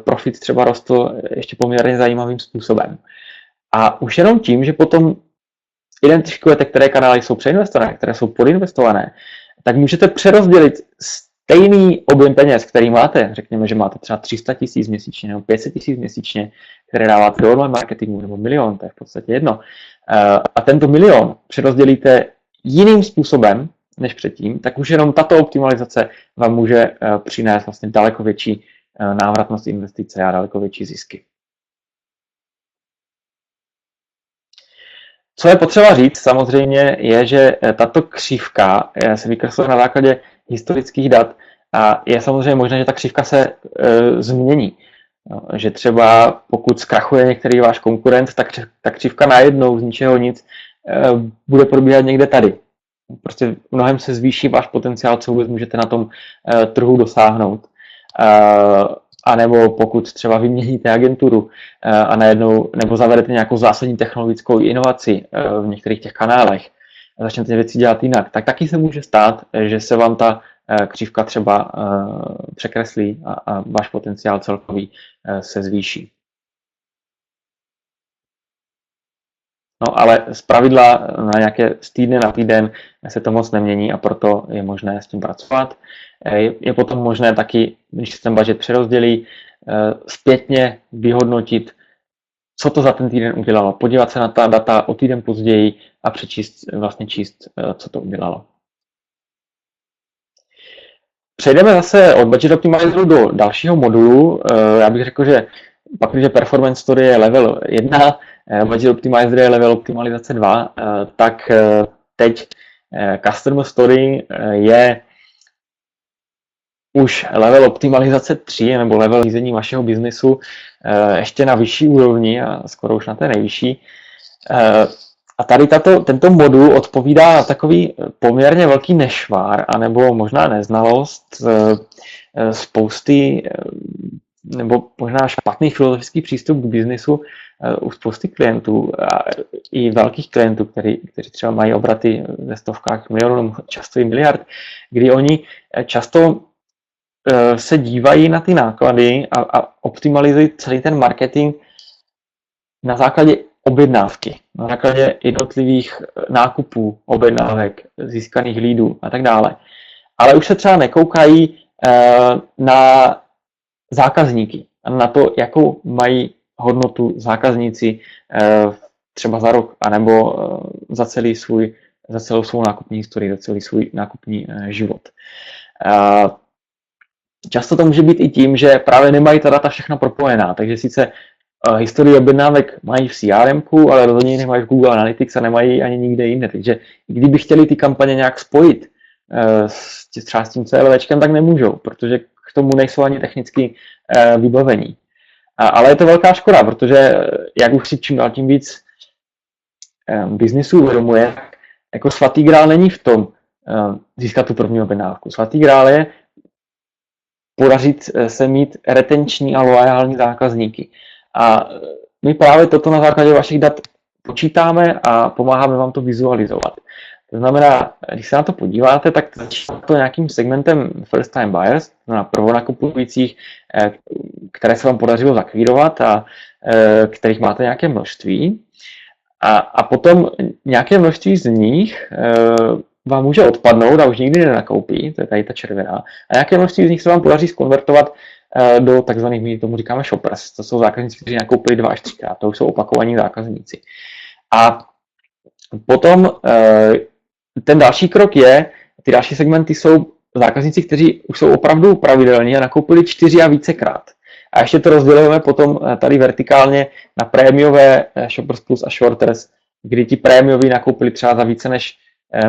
profit třeba rostl ještě poměrně zajímavým způsobem. A už jenom tím, že potom identifikujete, které kanály jsou přeinvestované, které jsou podinvestované, tak můžete přerozdělit stejný objem peněz, který máte. Řekněme, že máte třeba 300 000 měsíčně nebo 500 000 měsíčně, které dáváte do online marketingu, nebo 1 000 000, to je v podstatě jedno. A tento 1 000 000 přerozdělíte jiným způsobem než předtím, tak už jenom tato optimalizace vám může přinést vlastně daleko větší návratnost investice a daleko větší zisky. Co je potřeba říct samozřejmě je, že tato křivka se vykresluje na základě historických dat a je samozřejmě možné, že ta křivka se změní. Že třeba pokud zkrachuje některý váš konkurent, tak ta křivka najednou z ničeho nic bude probíhat někde tady. Prostě mnohem se zvýší váš potenciál, co vůbec můžete na tom trhu dosáhnout. A nebo pokud třeba vyměníte agenturu a najednou, nebo zavedete nějakou zásadní technologickou inovaci v některých těch kanálech a začnete věci dělat jinak, tak taky se může stát, že se vám ta křivka třeba překreslí a váš potenciál celkový se zvýší. No ale zpravidla na nějaké z týdne na týden se to moc nemění a proto je možné s tím pracovat. Je potom možné taky, když se ten budget přerozdělí, zpětně vyhodnotit, co to za ten týden udělalo. Podívat se na ta data o týden později a číst, co to udělalo. Přejdeme zase od Budget Optimizeru do dalšího modulu. Já bych řekl, že pak, když Performance Story je level 1, Budget Optimizer je level optimalizace 2, tak teď Customer Story je už level optimalizace 3 nebo level řízení vašeho biznesu ještě na vyšší úrovni a skoro už na té nejvyšší. A tady tento modul odpovídá na takový poměrně velký nešvár, anebo možná neznalost spousty, nebo možná špatný filozofický přístup k biznisu u spousty klientů, a i velkých klientů, kteří třeba mají obraty ve stovkách milionů, často i miliard, kdy oni často se dívají na ty náklady a optimalizují celý ten marketing na základě objednávky, na základě jednotlivých nákupů, objednávek, získaných leadů a tak dále. Ale už se třeba nekoukají na zákazníky a na to, jakou mají hodnotu zákazníci třeba za rok, anebo za celou svou nákupní historii, za celý svůj nákupní život. Často to může být i tím, že právě nemají ta data všechna propojená, takže sice historii objednávek mají v CRM-ku, ale rozhodně nemají v Google Analytics a nemají ani nikde jinde. Takže kdyby chtěli ty kampaně nějak spojit třeba s tím CLVčkem, tak nemůžou, protože k tomu nejsou ani technicky vybavení. Ale je to velká škoda, protože jak už si čím dál tím víc biznisu uvědomuje, jako svatý grál není v tom získat tu první objednávku. Svatý grál je podařit se mít retenční a loajální zákazníky. A my právě toto na základě vašich dat počítáme a pomáháme vám to vizualizovat. To znamená, když se na to podíváte, tak začíná to nějakým segmentem first time buyers, na prvonakupujících, které se vám podařilo zakvírovat a kterých máte nějaké množství. A potom nějaké množství z nich vám může odpadnout a už nikdy nenakoupí, to je tady ta červená, a nějaké množství z nich se vám podaří skonvertovat do takzvaných, my tomu říkáme shoppers, to jsou zákazníci, kteří nakoupili 2 až 3krát, to už jsou opakovaní zákazníci. A potom ten další krok je, ty další segmenty jsou zákazníci, kteří už jsou opravdu pravidelní a nakoupili 4 a vícekrát. A ještě to rozdělujeme potom tady vertikálně na prémiové Shoppers Plus a Shorters, kdy ti prémioví nakoupili třeba za více než,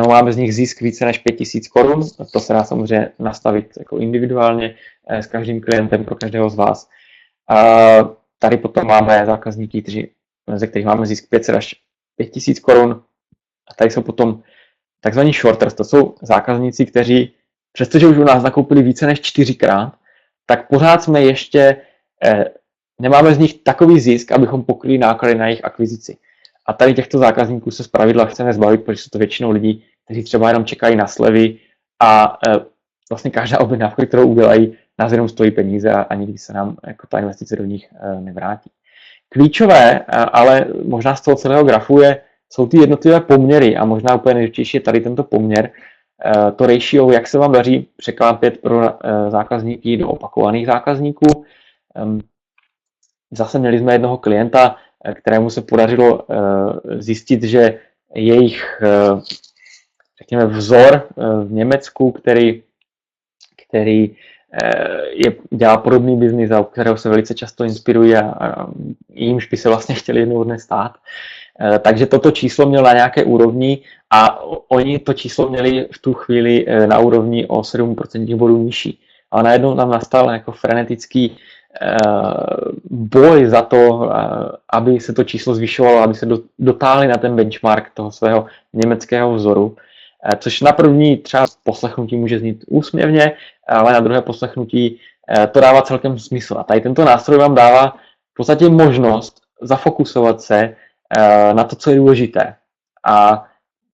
máme z nich zisk více než 5000 korun, to se dá samozřejmě nastavit jako individuálně s každým klientem pro každého z vás. A tady potom máme zákazníky, ze kterých máme zisk 500 až 5000 korun. A tady jsou potom takzvaní shorters, to jsou zákazníci, kteří přestože už u nás nakoupili více než 4krát, tak pořád jsme ještě, nemáme z nich takový zisk, abychom pokryli náklady na jejich akvizici. A tady těchto zákazníků se zpravidla chceme zbavit, protože jsou to většinou lidi, kteří třeba jenom čekají na slevy a vlastně každá objednávka, kterou udělají, nás jenom stojí peníze a nikdy se nám jako ta investice do nich nevrátí. Klíčové, ale možná z toho celého grafu jsou ty jednotlivé poměry a možná úplně nejdůležitější je tady tento poměr, to ratio, jak se vám daří překlápět pro zákazníky do opakovaných zákazníků. Zase měli jsme jednoho klienta, kterému se podařilo zjistit, že jejich, řekněme, vzor v Německu, který dělá podobný biznis a u kterého se velice často inspirují a jímž by se vlastně chtěli jednou dne stát. Takže toto číslo měl na nějaké úrovni a oni to číslo měli v tu chvíli na úrovni o 7% bodů nižší. A najednou tam nastal jako frenetický boj za to, aby se to číslo zvyšovalo, aby se dotáhli na ten benchmark toho svého německého vzoru. Což na první třeba poslechnutí může znít úsměvně, ale na druhé poslechnutí to dává celkem smysl. A tady tento nástroj vám dává v podstatě možnost zafokusovat se na to, co je důležité. A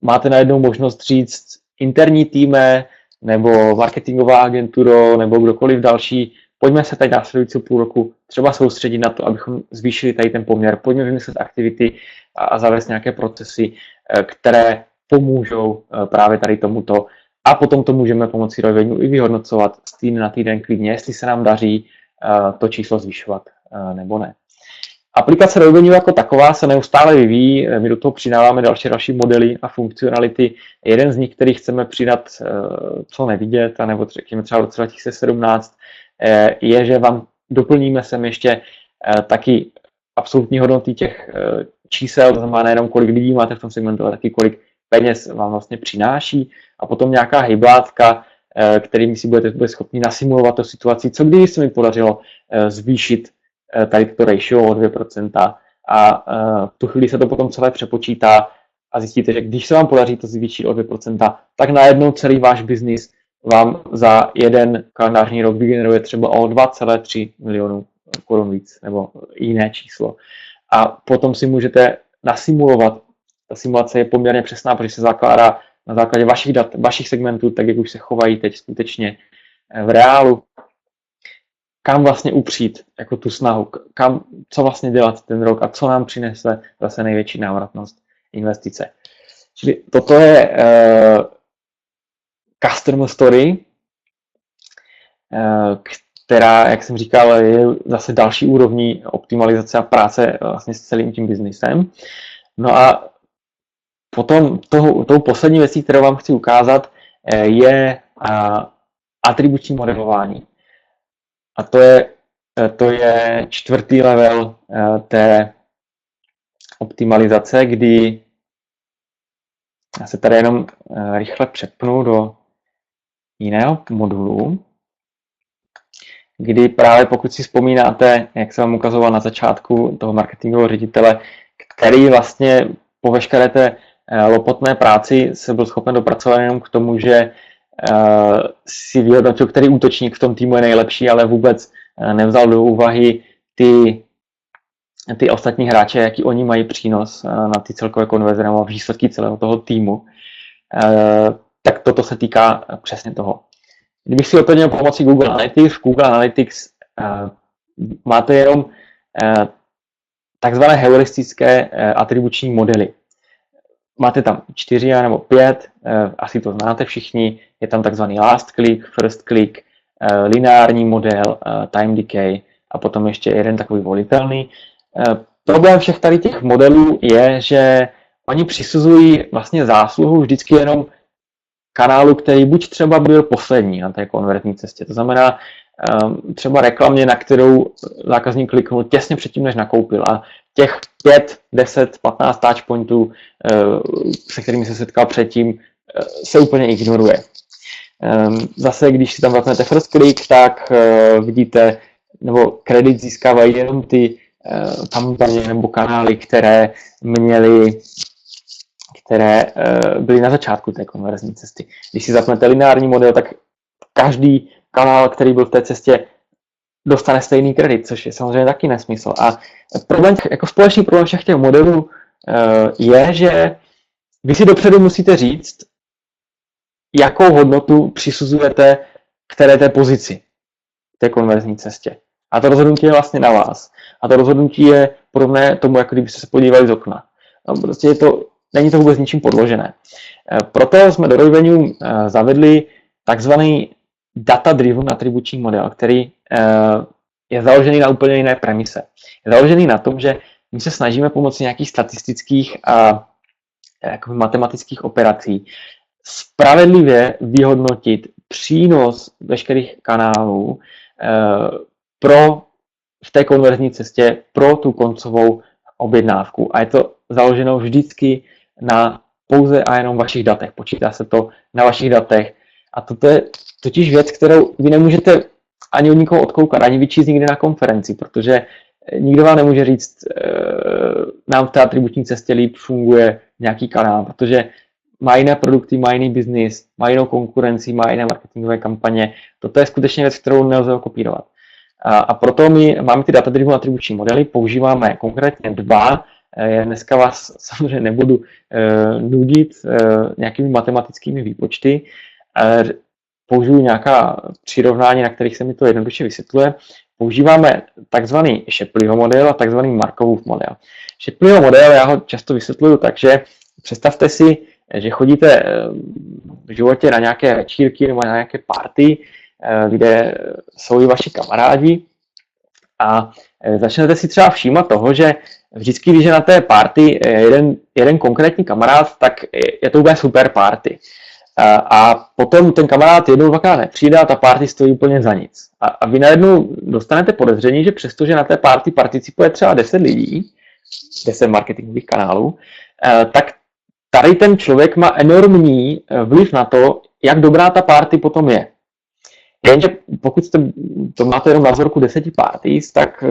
máte najednou možnost říct interní týme, nebo marketingová agentura, nebo kdokoliv další, pojďme se tady následující půl roku třeba soustředit na to, abychom zvýšili tady ten poměr, pojďme vymyslet aktivity a zavést nějaké procesy, které pomůžou právě tady tomuto. A potom to můžeme pomocí revenue i vyhodnocovat z týdne na týden klidně, jestli se nám daří to číslo zvyšovat nebo ne. Aplikace revenue jako taková se neustále vyvíjí, my do toho přidáváme další modely a funkcionality. Jeden z nich, který chceme přidat co nevidět, nebo řekněme třeba v roce 2017, je, že vám doplníme sem ještě taky absolutní hodnoty těch čísel, to znamená nejenom kolik lidí máte v tom segmentu, ale taky kolik peněz vám vlastně přináší a potom nějaká hejblátka, kterými si budete schopni nasimulovat tu situaci, co kdyby se mi podařilo zvýšit tady to ratio o 2% a v tu chvíli se to potom celé přepočítá a zjistíte, že když se vám podaří to zvýšit o 2%, tak najednou celý váš biznis vám za jeden kalendářní rok vygeneruje třeba o 2,3 milionů korun víc nebo jiné číslo. A potom si můžete nasimulovat, ta simulace je poměrně přesná, protože se zakládá na základě vašich dat, vašich segmentů, tak jak už se chovají teď skutečně v reálu, kam vlastně upřít jako tu snahu, co vlastně dělat ten rok a co nám přinese zase největší návratnost investice. Čili toto je customer story, která, jak jsem říkal, je zase další úrovní optimalizace a práce vlastně s celým tím biznisem. No a potom tou poslední věcí, kterou vám chci ukázat, je atribuční modelování. A to je čtvrtý level té optimalizace, kdy já se tady jenom rychle přepnu do jiného modulu, kdy právě pokud si vzpomínáte, jak jsem vám ukazoval na začátku toho marketingového ředitele, který vlastně po veškeré té lopotné práci se byl schopen dopracovat jenom k tomu, že si vyhodnotil, který útočník v tom týmu je nejlepší, ale vůbec nevzal do úvahy ty ostatní hráče, jaký oni mají přínos na ty celkové konverze nebo výsledky celého toho týmu, tak toto se týká přesně toho. Kdybych si oplnil pomocí Google Analytics máte jenom takzvané heuristické atribuční modely. Máte tam 4 nebo 5, asi to znáte všichni, je tam takzvaný last click, first click, lineární model, time decay a potom ještě jeden takový volitelný. Problém všech tady těch modelů je, že oni přisuzují vlastně zásluhu vždycky jenom kanálu, který buď třeba byl poslední na té konvertní cestě. To znamená třeba reklamě, na kterou zákazník kliknul těsně předtím, než nakoupil. A těch 5, 10, 15 touchpointů, se kterými se setkal předtím, se úplně ignoruje. Zase, když si tam zapnete first click, tak vidíte, nebo kredit získávají jenom ty kampaně nebo kanály, které byly na začátku té konverzní cesty. Když si zapnete lineární model, tak každý kanál, který byl v té cestě, dostane stejný kredit, což je samozřejmě taky nesmysl. A problém, jako společný problém všech těch modelů je, že vy si dopředu musíte říct, jakou hodnotu přisuzujete které té pozici té konverzní cestě. A to rozhodnutí je vlastně na vás. A to rozhodnutí je podobné tomu, jako kdybyste se podívali z okna. No, prostě není to vůbec ničím podložené. Proto jsme do Roivenu zavedli takzvaný data-driven atribuční model, který je založený na úplně jiné premise. Je založený na tom, že my se snažíme pomocí nějakých statistických a matematických operací spravedlivě vyhodnotit přínos veškerých kanálů v té konverzní cestě pro tu koncovou objednávku. A je to založeno vždycky na pouze a jenom vašich datech. Počítá se to na vašich datech. A toto je totiž věc, kterou vy nemůžete ani od nikoho odkoukat, ani vyčíst nikdy na konferenci, protože nikdo vám nemůže říct, nám v té atributní cestě líp funguje nějaký kanál, protože má jiné produkty, má jiný biznis, má jinou konkurenci, má jiné marketingové kampaně. Toto je skutečně věc, kterou nelze kopírovat. A proto my máme ty data-driven atribuční modely, používáme konkrétně 2. Dneska vás samozřejmě nebudu nudit nějakými matematickými výpočty. Použiju nějaká přirovnání, na kterých se mi to jednoduše vysvětluje. Používáme takzvaný Shapleyho model a takzvaný Markovův model. Shapleyho model já ho často vysvětluju tak, že představte si, že chodíte v životě na nějaké večírky nebo na nějaké party, kde jsou i vaši kamarádi a začnete si třeba všímat toho, že vždycky, když je na té party jeden konkrétní kamarád, tak je to úplně super party. A potom ten kamarád jednou dvakrát nepřijde a ta party stojí úplně za nic. A vy najednou dostanete podezření, že přestože na té party participuje třeba 10 lidí, 10 marketingových kanálů, tak tady ten člověk má enormní vliv na to, jak dobrá ta party potom je. Jenže pokud to máte jenom na vzorku 10 parties, tak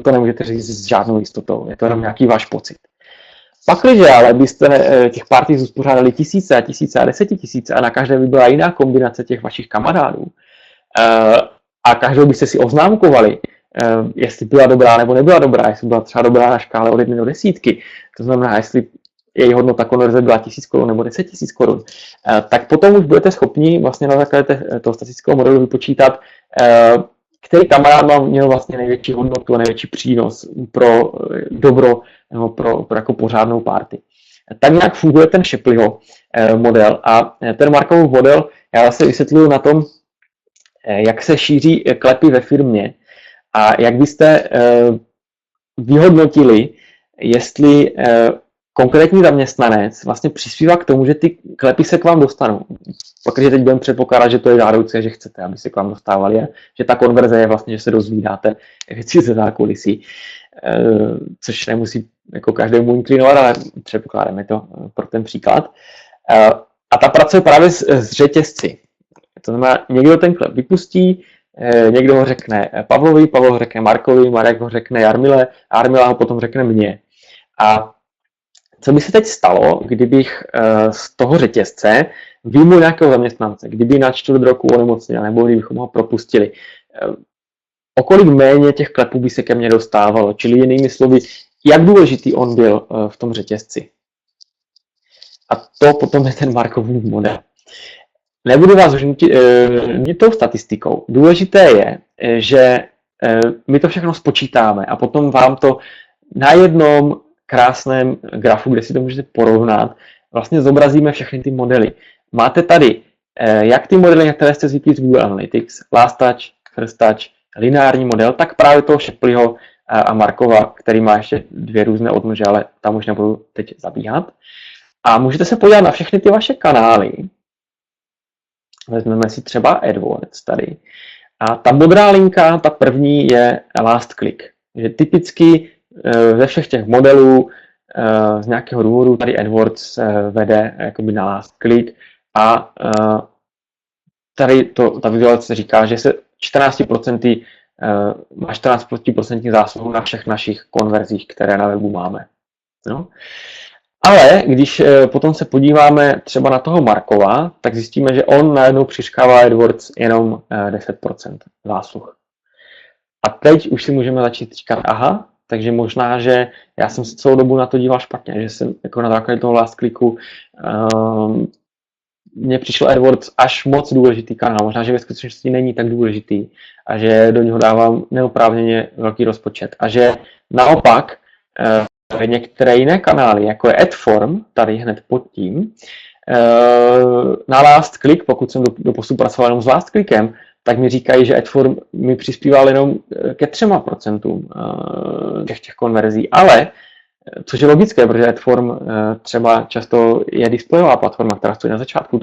to nemůžete říct s žádnou jistotou. Je to jenom nějaký váš pocit. Pakliže ale byste těch parties uspořádali tisíce a tisíce a 10 000 a na každé by byla jiná kombinace těch vašich kamarádů a každou byste si oznámkovali, jestli byla dobrá nebo nebyla dobrá, jestli byla třeba dobrá na škále od 1 do 10, to znamená, jestli její hodnota konverze byla 1000 korun nebo 10 000 korun, tak potom už budete schopni vlastně na základě toho statistického modelu vypočítat, který kamarád vám měl vlastně největší hodnotu a největší přínos pro dobro nebo pro jako pořádnou party. Tak nějak funguje ten Shapleyho model a ten Markovův model já zase vysvětluju na tom, jak se šíří klepy ve firmě a jak byste vyhodnotili, jestli konkrétní zaměstnanec vlastně přispívá k tomu, že ty klepy se k vám dostanou. Protože teď budeme předpokládat, že to je žádoucí, že chcete, aby se k vám dostávali, a že ta konverze je vlastně, že se dozvídáte věci ze zákulisí, což nemusí jako každému inklinovat, ale předpokládáme to pro ten příklad. A ta pracuje právě s řetězci. To znamená, někdo ten klep vypustí, někdo ho řekne Pavlovi, Pavel ho řekne Markovi, Marek ho řekne Jarmile a Jarmila ho potom řekne mně. A co by se teď stalo, kdybych z toho řetězce vyjmul nějakého zaměstnance, kdyby na čtvrt roku onemocněl, nebo kdybychom ho propustili? O kolik méně těch klepů by se ke mně dostávalo? Čili jinými slovy, jak důležitý on byl v tom řetězci? A to potom je ten Markovův model. Nebudu vás žít tou statistikou. Důležité je, že my to všechno spočítáme a potom vám to na jednom krásném grafu, kde si to můžete porovnat, vlastně zobrazíme všechny ty modely. Máte tady jak ty modely, které jste zvyklí z Google Analytics, Last Touch, First Touch, lineární model, tak právě toho Shapleyho a Markova, který má ještě dvě různé odnože, ale tam už nebudu teď zabíhat. A můžete se podívat na všechny ty vaše kanály. Vezmeme si třeba AdWords tady. A ta modrá linka, ta první je last click. Že typicky ze všech těch modelů z nějakého důvodu tady AdWords vede jakoby na last click a tady ta vizualizace říká, že se 14% má 14% zásluhu na všech našich konverzích, které na webu máme. No. Ale když potom se podíváme třeba na toho Markova, tak zjistíme, že on najednou přiškává AdWords jenom 10% zásluh. A teď už si můžeme začít říkat, aha, takže možná, že já jsem se celou dobu na to díval špatně, že jsem jako na základě toho last clicku mně přišel AdWords až moc důležitý kanál. Možná, že ve skutečnosti není tak důležitý a že do něho dávám neoprávněně velký rozpočet. A že naopak některé jiné kanály, jako je Adform, tady hned pod tím, na last click, pokud jsem doposud pracoval jenom s last clickem, tak mi říkají, že Adform mi přispíval jenom ke 3% těch konverzí, ale což je logické, protože Adform třeba často je displejová platforma, která stojí na začátku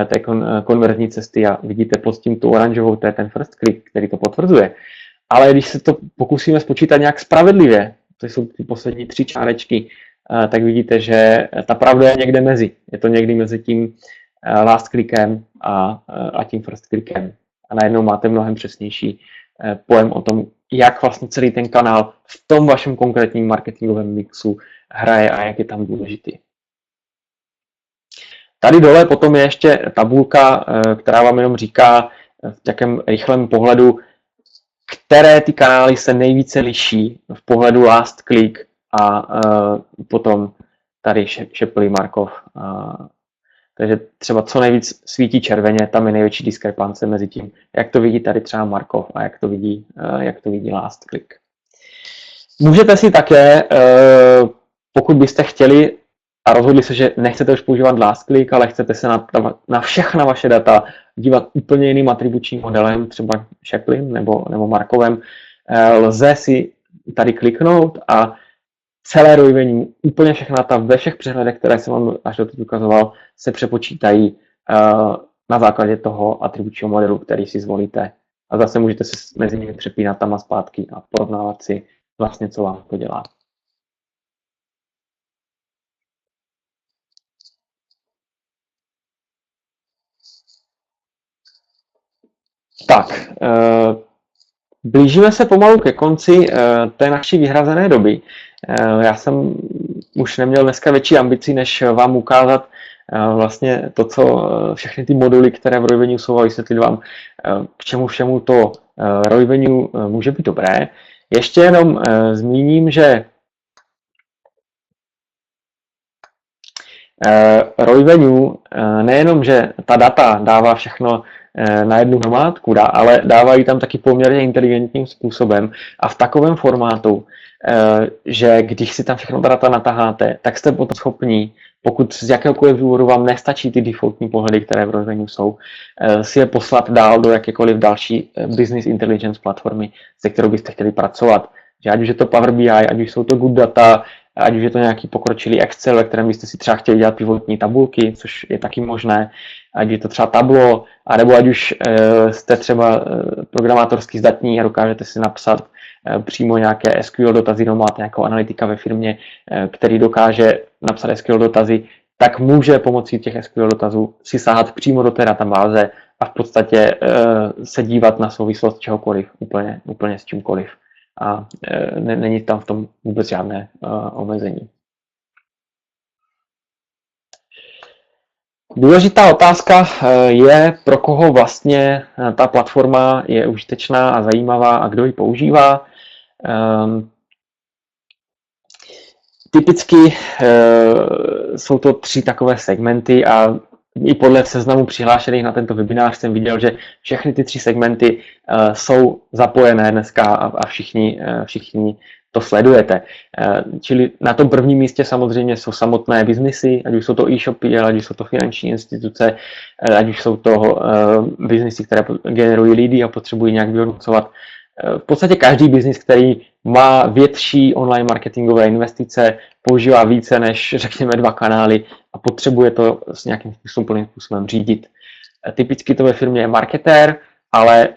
té konverzní cesty a vidíte pod tím tu oranžovou, to je ten first click, který to potvrzuje. Ale když se to pokusíme spočítat nějak spravedlivě, to jsou ty poslední 3 čárečky, tak vidíte, že ta pravda je někde mezi. Je to někdy mezi tím last clickem a tím first clickem. A najednou máte mnohem přesnější pojem o tom, jak vlastně celý ten kanál v tom vašem konkrétním marketingovém mixu hraje a jak je tam důležitý. Tady dole potom je ještě tabulka, která vám jenom říká v takém rychlém pohledu, které ty kanály se nejvíce liší v pohledu last click a potom tady Shapley, Markov. Takže třeba co nejvíc svítí červeně, tam je největší diskrepance mezi tím, jak to vidí tady třeba Markov a jak to vidí last click. Můžete si také, pokud byste chtěli a rozhodli se, že nechcete už používat last click, ale chcete se na všechna vaše data dívat úplně jiným atribučním modelem, třeba Shapleym nebo Markovem, lze si tady kliknout a celé ROI úplně všechna data ve všech přehledech, které jsem vám až doteď ukazoval, se přepočítají na základě toho atribučního modelu, který si zvolíte. A zase můžete se mezi nimi přepínat tam a zpátky a porovnávat si vlastně, co vám to dělá. Tak, blížíme se pomalu ke konci té naší vyhrazené doby. Já jsem už neměl dneska větší ambici, než vám ukázat vlastně to, co všechny ty moduly, které v ROI jsou, a vysvětlit vám, k čemu všemu to ROI může být dobré. Ještě jenom zmíním, že ROI nejenom, že ta data dává všechno na jednu hromádku, ale dávají tam taky poměrně inteligentním způsobem a v takovém formátu, že když si tam všechno ta data nataháte, tak jste potom schopni, pokud z jakéhokoliv důvodu vám nestačí ty defaultní pohledy, které v ROI jsou, si je poslat dál do jakékoliv další business intelligence platformy, se kterou byste chtěli pracovat. Že ať už je to Power BI, ať už jsou to good data, ať už je to nějaký pokročilý Excel, ve kterém byste si třeba chtěli dělat pivotní tabulky, což je taky možné, ať je to třeba Tableau, anebo ať už jste třeba programátorsky zdatní a dokážete si napsat přímo nějaké SQL dotazy, no máte nějakou analytika ve firmě, který dokáže napsat SQL dotazy, tak může pomocí těch SQL dotazů si sahat přímo do té databáze a v podstatě se dívat na souvislost čehokoliv, úplně s čímkoliv. A není tam v tom vůbec žádné omezení. Důležitá otázka je, pro koho vlastně ta platforma je užitečná a zajímavá a kdo ji používá. Typicky jsou to 3 takové segmenty a i podle seznamu přihlášených na tento webinář jsem viděl, že všechny ty 3 segmenty jsou zapojené dneska a všichni to sledujete. Čili na tom prvním místě samozřejmě jsou samotné biznisy, ať už jsou to e-shopy, ať už jsou to finanční instituce, ať už jsou to biznisy, které generují leady a potřebují nějak vyhodnocovat. V podstatě každý biznis, který má větší online marketingové investice, používá více než, řekněme, 2 kanály a potřebuje to s nějakým způsobem řídit. Typicky to ve firmě je marketér, ale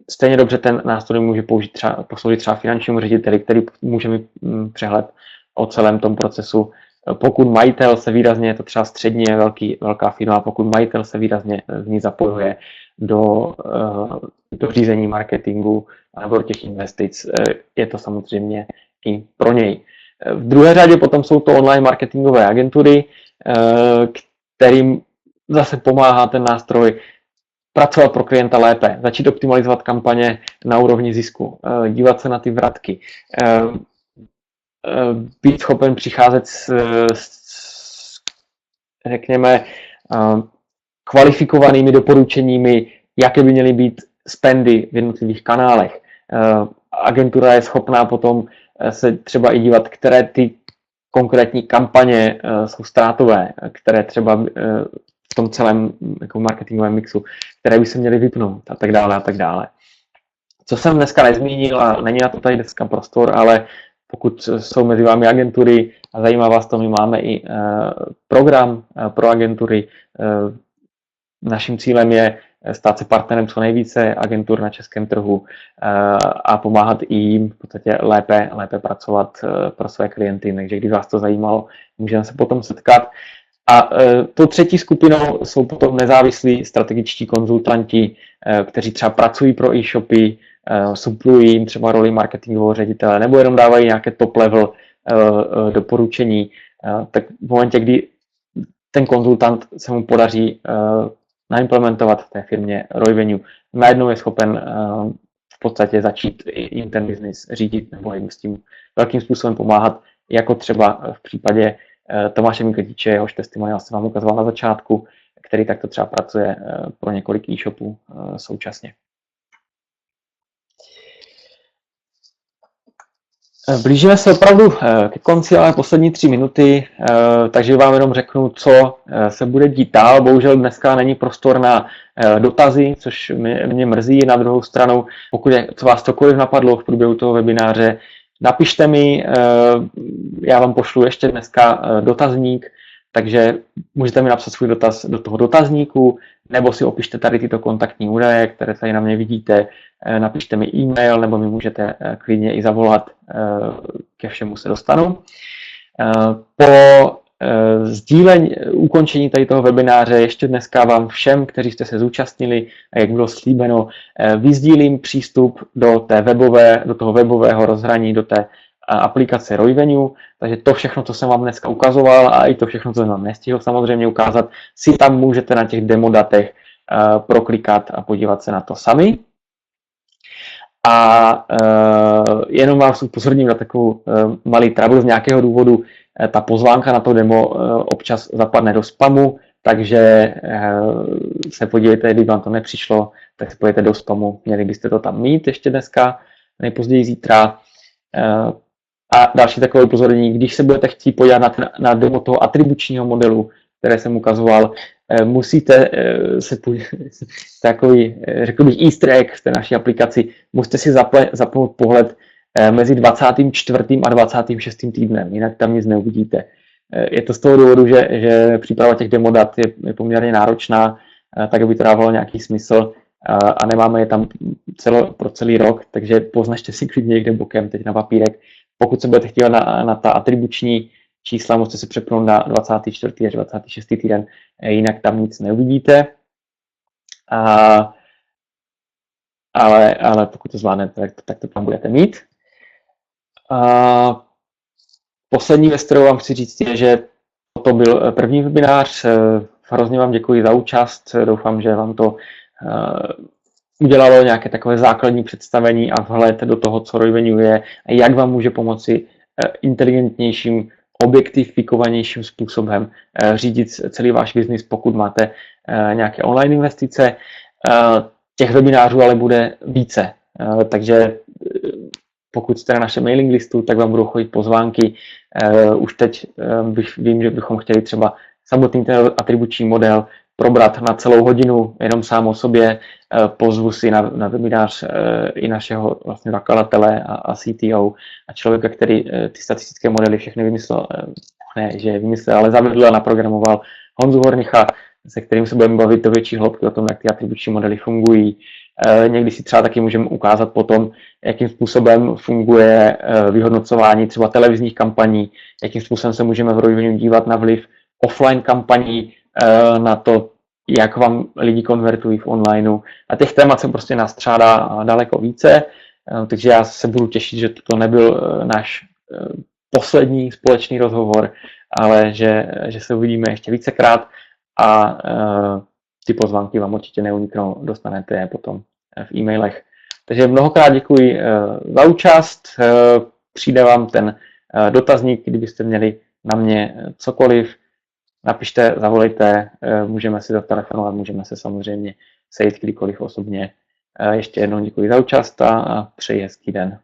stejně dobře ten nástroj může posloužit třeba finančnímu řediteli, který může mít přehled o celém tom procesu. Pokud majitel se výrazně, je to třeba středně velká firma, pokud majitel se výrazně v ní zapojuje do řízení marketingu nebo do těch investic, je to samozřejmě i pro něj. V druhé řadě potom jsou to online marketingové agentury, kterým zase pomáhá ten nástroj pracovat pro klienta lépe, začít optimalizovat kampaně na úrovni zisku, dívat se na ty vratky, být schopen přicházet řekněme, kvalifikovanými doporučeními, jaké by měly být spendy v jednotlivých kanálech. Agentura je schopná potom se třeba i dívat, které ty konkrétní kampaně jsou ztrátové, které třeba v tom celém jako marketingovém mixu, které by se měly vypnout a tak dále a tak dále. Co jsem dneska nezmínil a není na to tady dneska prostor, ale pokud jsou mezi vámi agentury a zajímá vás to, my máme i program pro agentury. Naším cílem je stát se partnerem co nejvíce agentur na českém trhu a pomáhat i jim v podstatě lépe pracovat pro své klienty. Takže když vás to zajímalo, můžeme se potom setkat. A tou třetí skupinou jsou potom nezávislí strategičtí konzultanti, kteří třeba pracují pro e-shopy, suplují jim třeba roli marketingového ředitele nebo jenom dávají nějaké top level doporučení. Tak v momentě, kdy ten konzultant se mu podaří naimplementovat v té firmě Roivenue, najednou je schopen v podstatě začít jim ten biznis řídit nebo jim s tím velkým způsobem pomáhat, jako třeba v případě Tomáše Mikletiče, jehož testimoniál jsem vám ukazoval na začátku, který takto třeba pracuje pro několik e-shopů současně. Blížíme se opravdu ke konci, ale poslední 3 minuty, takže vám jenom řeknu, co se bude dít dál. Bohužel dneska není prostor na dotazy, což mě mrzí. Na druhou stranu, pokud vás cokoliv napadlo v průběhu toho webináře, napište mi, já vám pošlu ještě dneska dotazník, takže můžete mi napsat svůj dotaz do toho dotazníku, nebo si opište tady tyto kontaktní údaje, které tady na mě vidíte, napište mi e-mail, nebo mi můžete klidně i zavolat, ke všemu se dostanu. Po ukončení tady toho webináře ještě dneska vám všem, kteří jste se zúčastnili, a jak bylo slíbeno, vysdílím přístup do toho webového rozhraní, do té aplikace Roivenue, takže to všechno, co jsem vám dneska ukazoval a i to všechno, co jsem vám nestihl samozřejmě ukázat, si tam můžete na těch demodatech proklikat a podívat se na to sami. A jenom vás upozorním na takovou malý trouble z nějakého důvodu. Ta pozvánka na to demo občas zapadne do spamu, takže se podívejte, kdyby vám to nepřišlo, tak se podívejte do spamu. Měli byste to tam mít ještě dneska, nejpozději zítra. A další takové upozornění, když se budete chtít podívat na demo toho atribučního modelu, které jsem ukazoval, musíte se podívat, takový, řekl bych, easter egg v té naší aplikaci, musíte si zapnout pohled mezi 24. a 26. týdnem, jinak tam nic neuvidíte. Je to z toho důvodu, že příprava těch demodat je poměrně náročná, tak aby to dávalo nějaký smysl a nemáme je tam pro celý rok, takže poznačte si klidně někde bokem teď na papírek. Pokud se budete chtít na ta atribuční čísla, musíte se přepnout na 24. až 26. týden, jinak tam nic neuvidíte. A, ale pokud to zvládnete, tak to tam budete mít. A poslední věc, kterou vám chci říct, je, že to byl první webinář. Hrozně vám děkuji za účast. Doufám, že vám to udělalo nějaké takové základní představení a vhled do toho, co Royvenue je a jak vám může pomoci inteligentnějším, objektifikovanějším způsobem řídit celý váš biznis, pokud máte nějaké online investice. Těch webinářů ale bude více, takže pokud jste na našem mailing listu, tak vám budou chodit pozvánky. Už teď vím, že bychom chtěli třeba samotný ten atribuční model probrat na celou hodinu, jenom sám o sobě. Pozvu si na webinář i našeho vlastně zakladatele a CTO a člověka, který ty statistické modely všechny vymyslel, ale zavedl a naprogramoval, Honzu Hornicha, se kterým se budeme bavit do větší hloubky o tom, jak ty atribuční modely fungují. Někdy si třeba taky můžeme ukázat potom, jakým způsobem funguje vyhodnocování třeba televizních kampaní, jakým způsobem se můžeme v Royvenue dívat na vliv offline kampaní, na to, jak vám lidi konvertují v onlineu. A těch témat se prostě nastřádá daleko více, takže já se budu těšit, že to nebyl náš poslední společný rozhovor, ale že se uvidíme ještě vícekrát a ty pozvánky vám určitě neuniknou, dostanete je potom v e-mailech. Takže mnohokrát děkuji za účast, přijde vám ten dotazník, kdybyste měli na mě cokoliv, napište, zavolejte, můžeme si zatelefonovat, můžeme se samozřejmě sejít kdykoliv osobně. Ještě jednou děkuji za účast a přeji hezký den.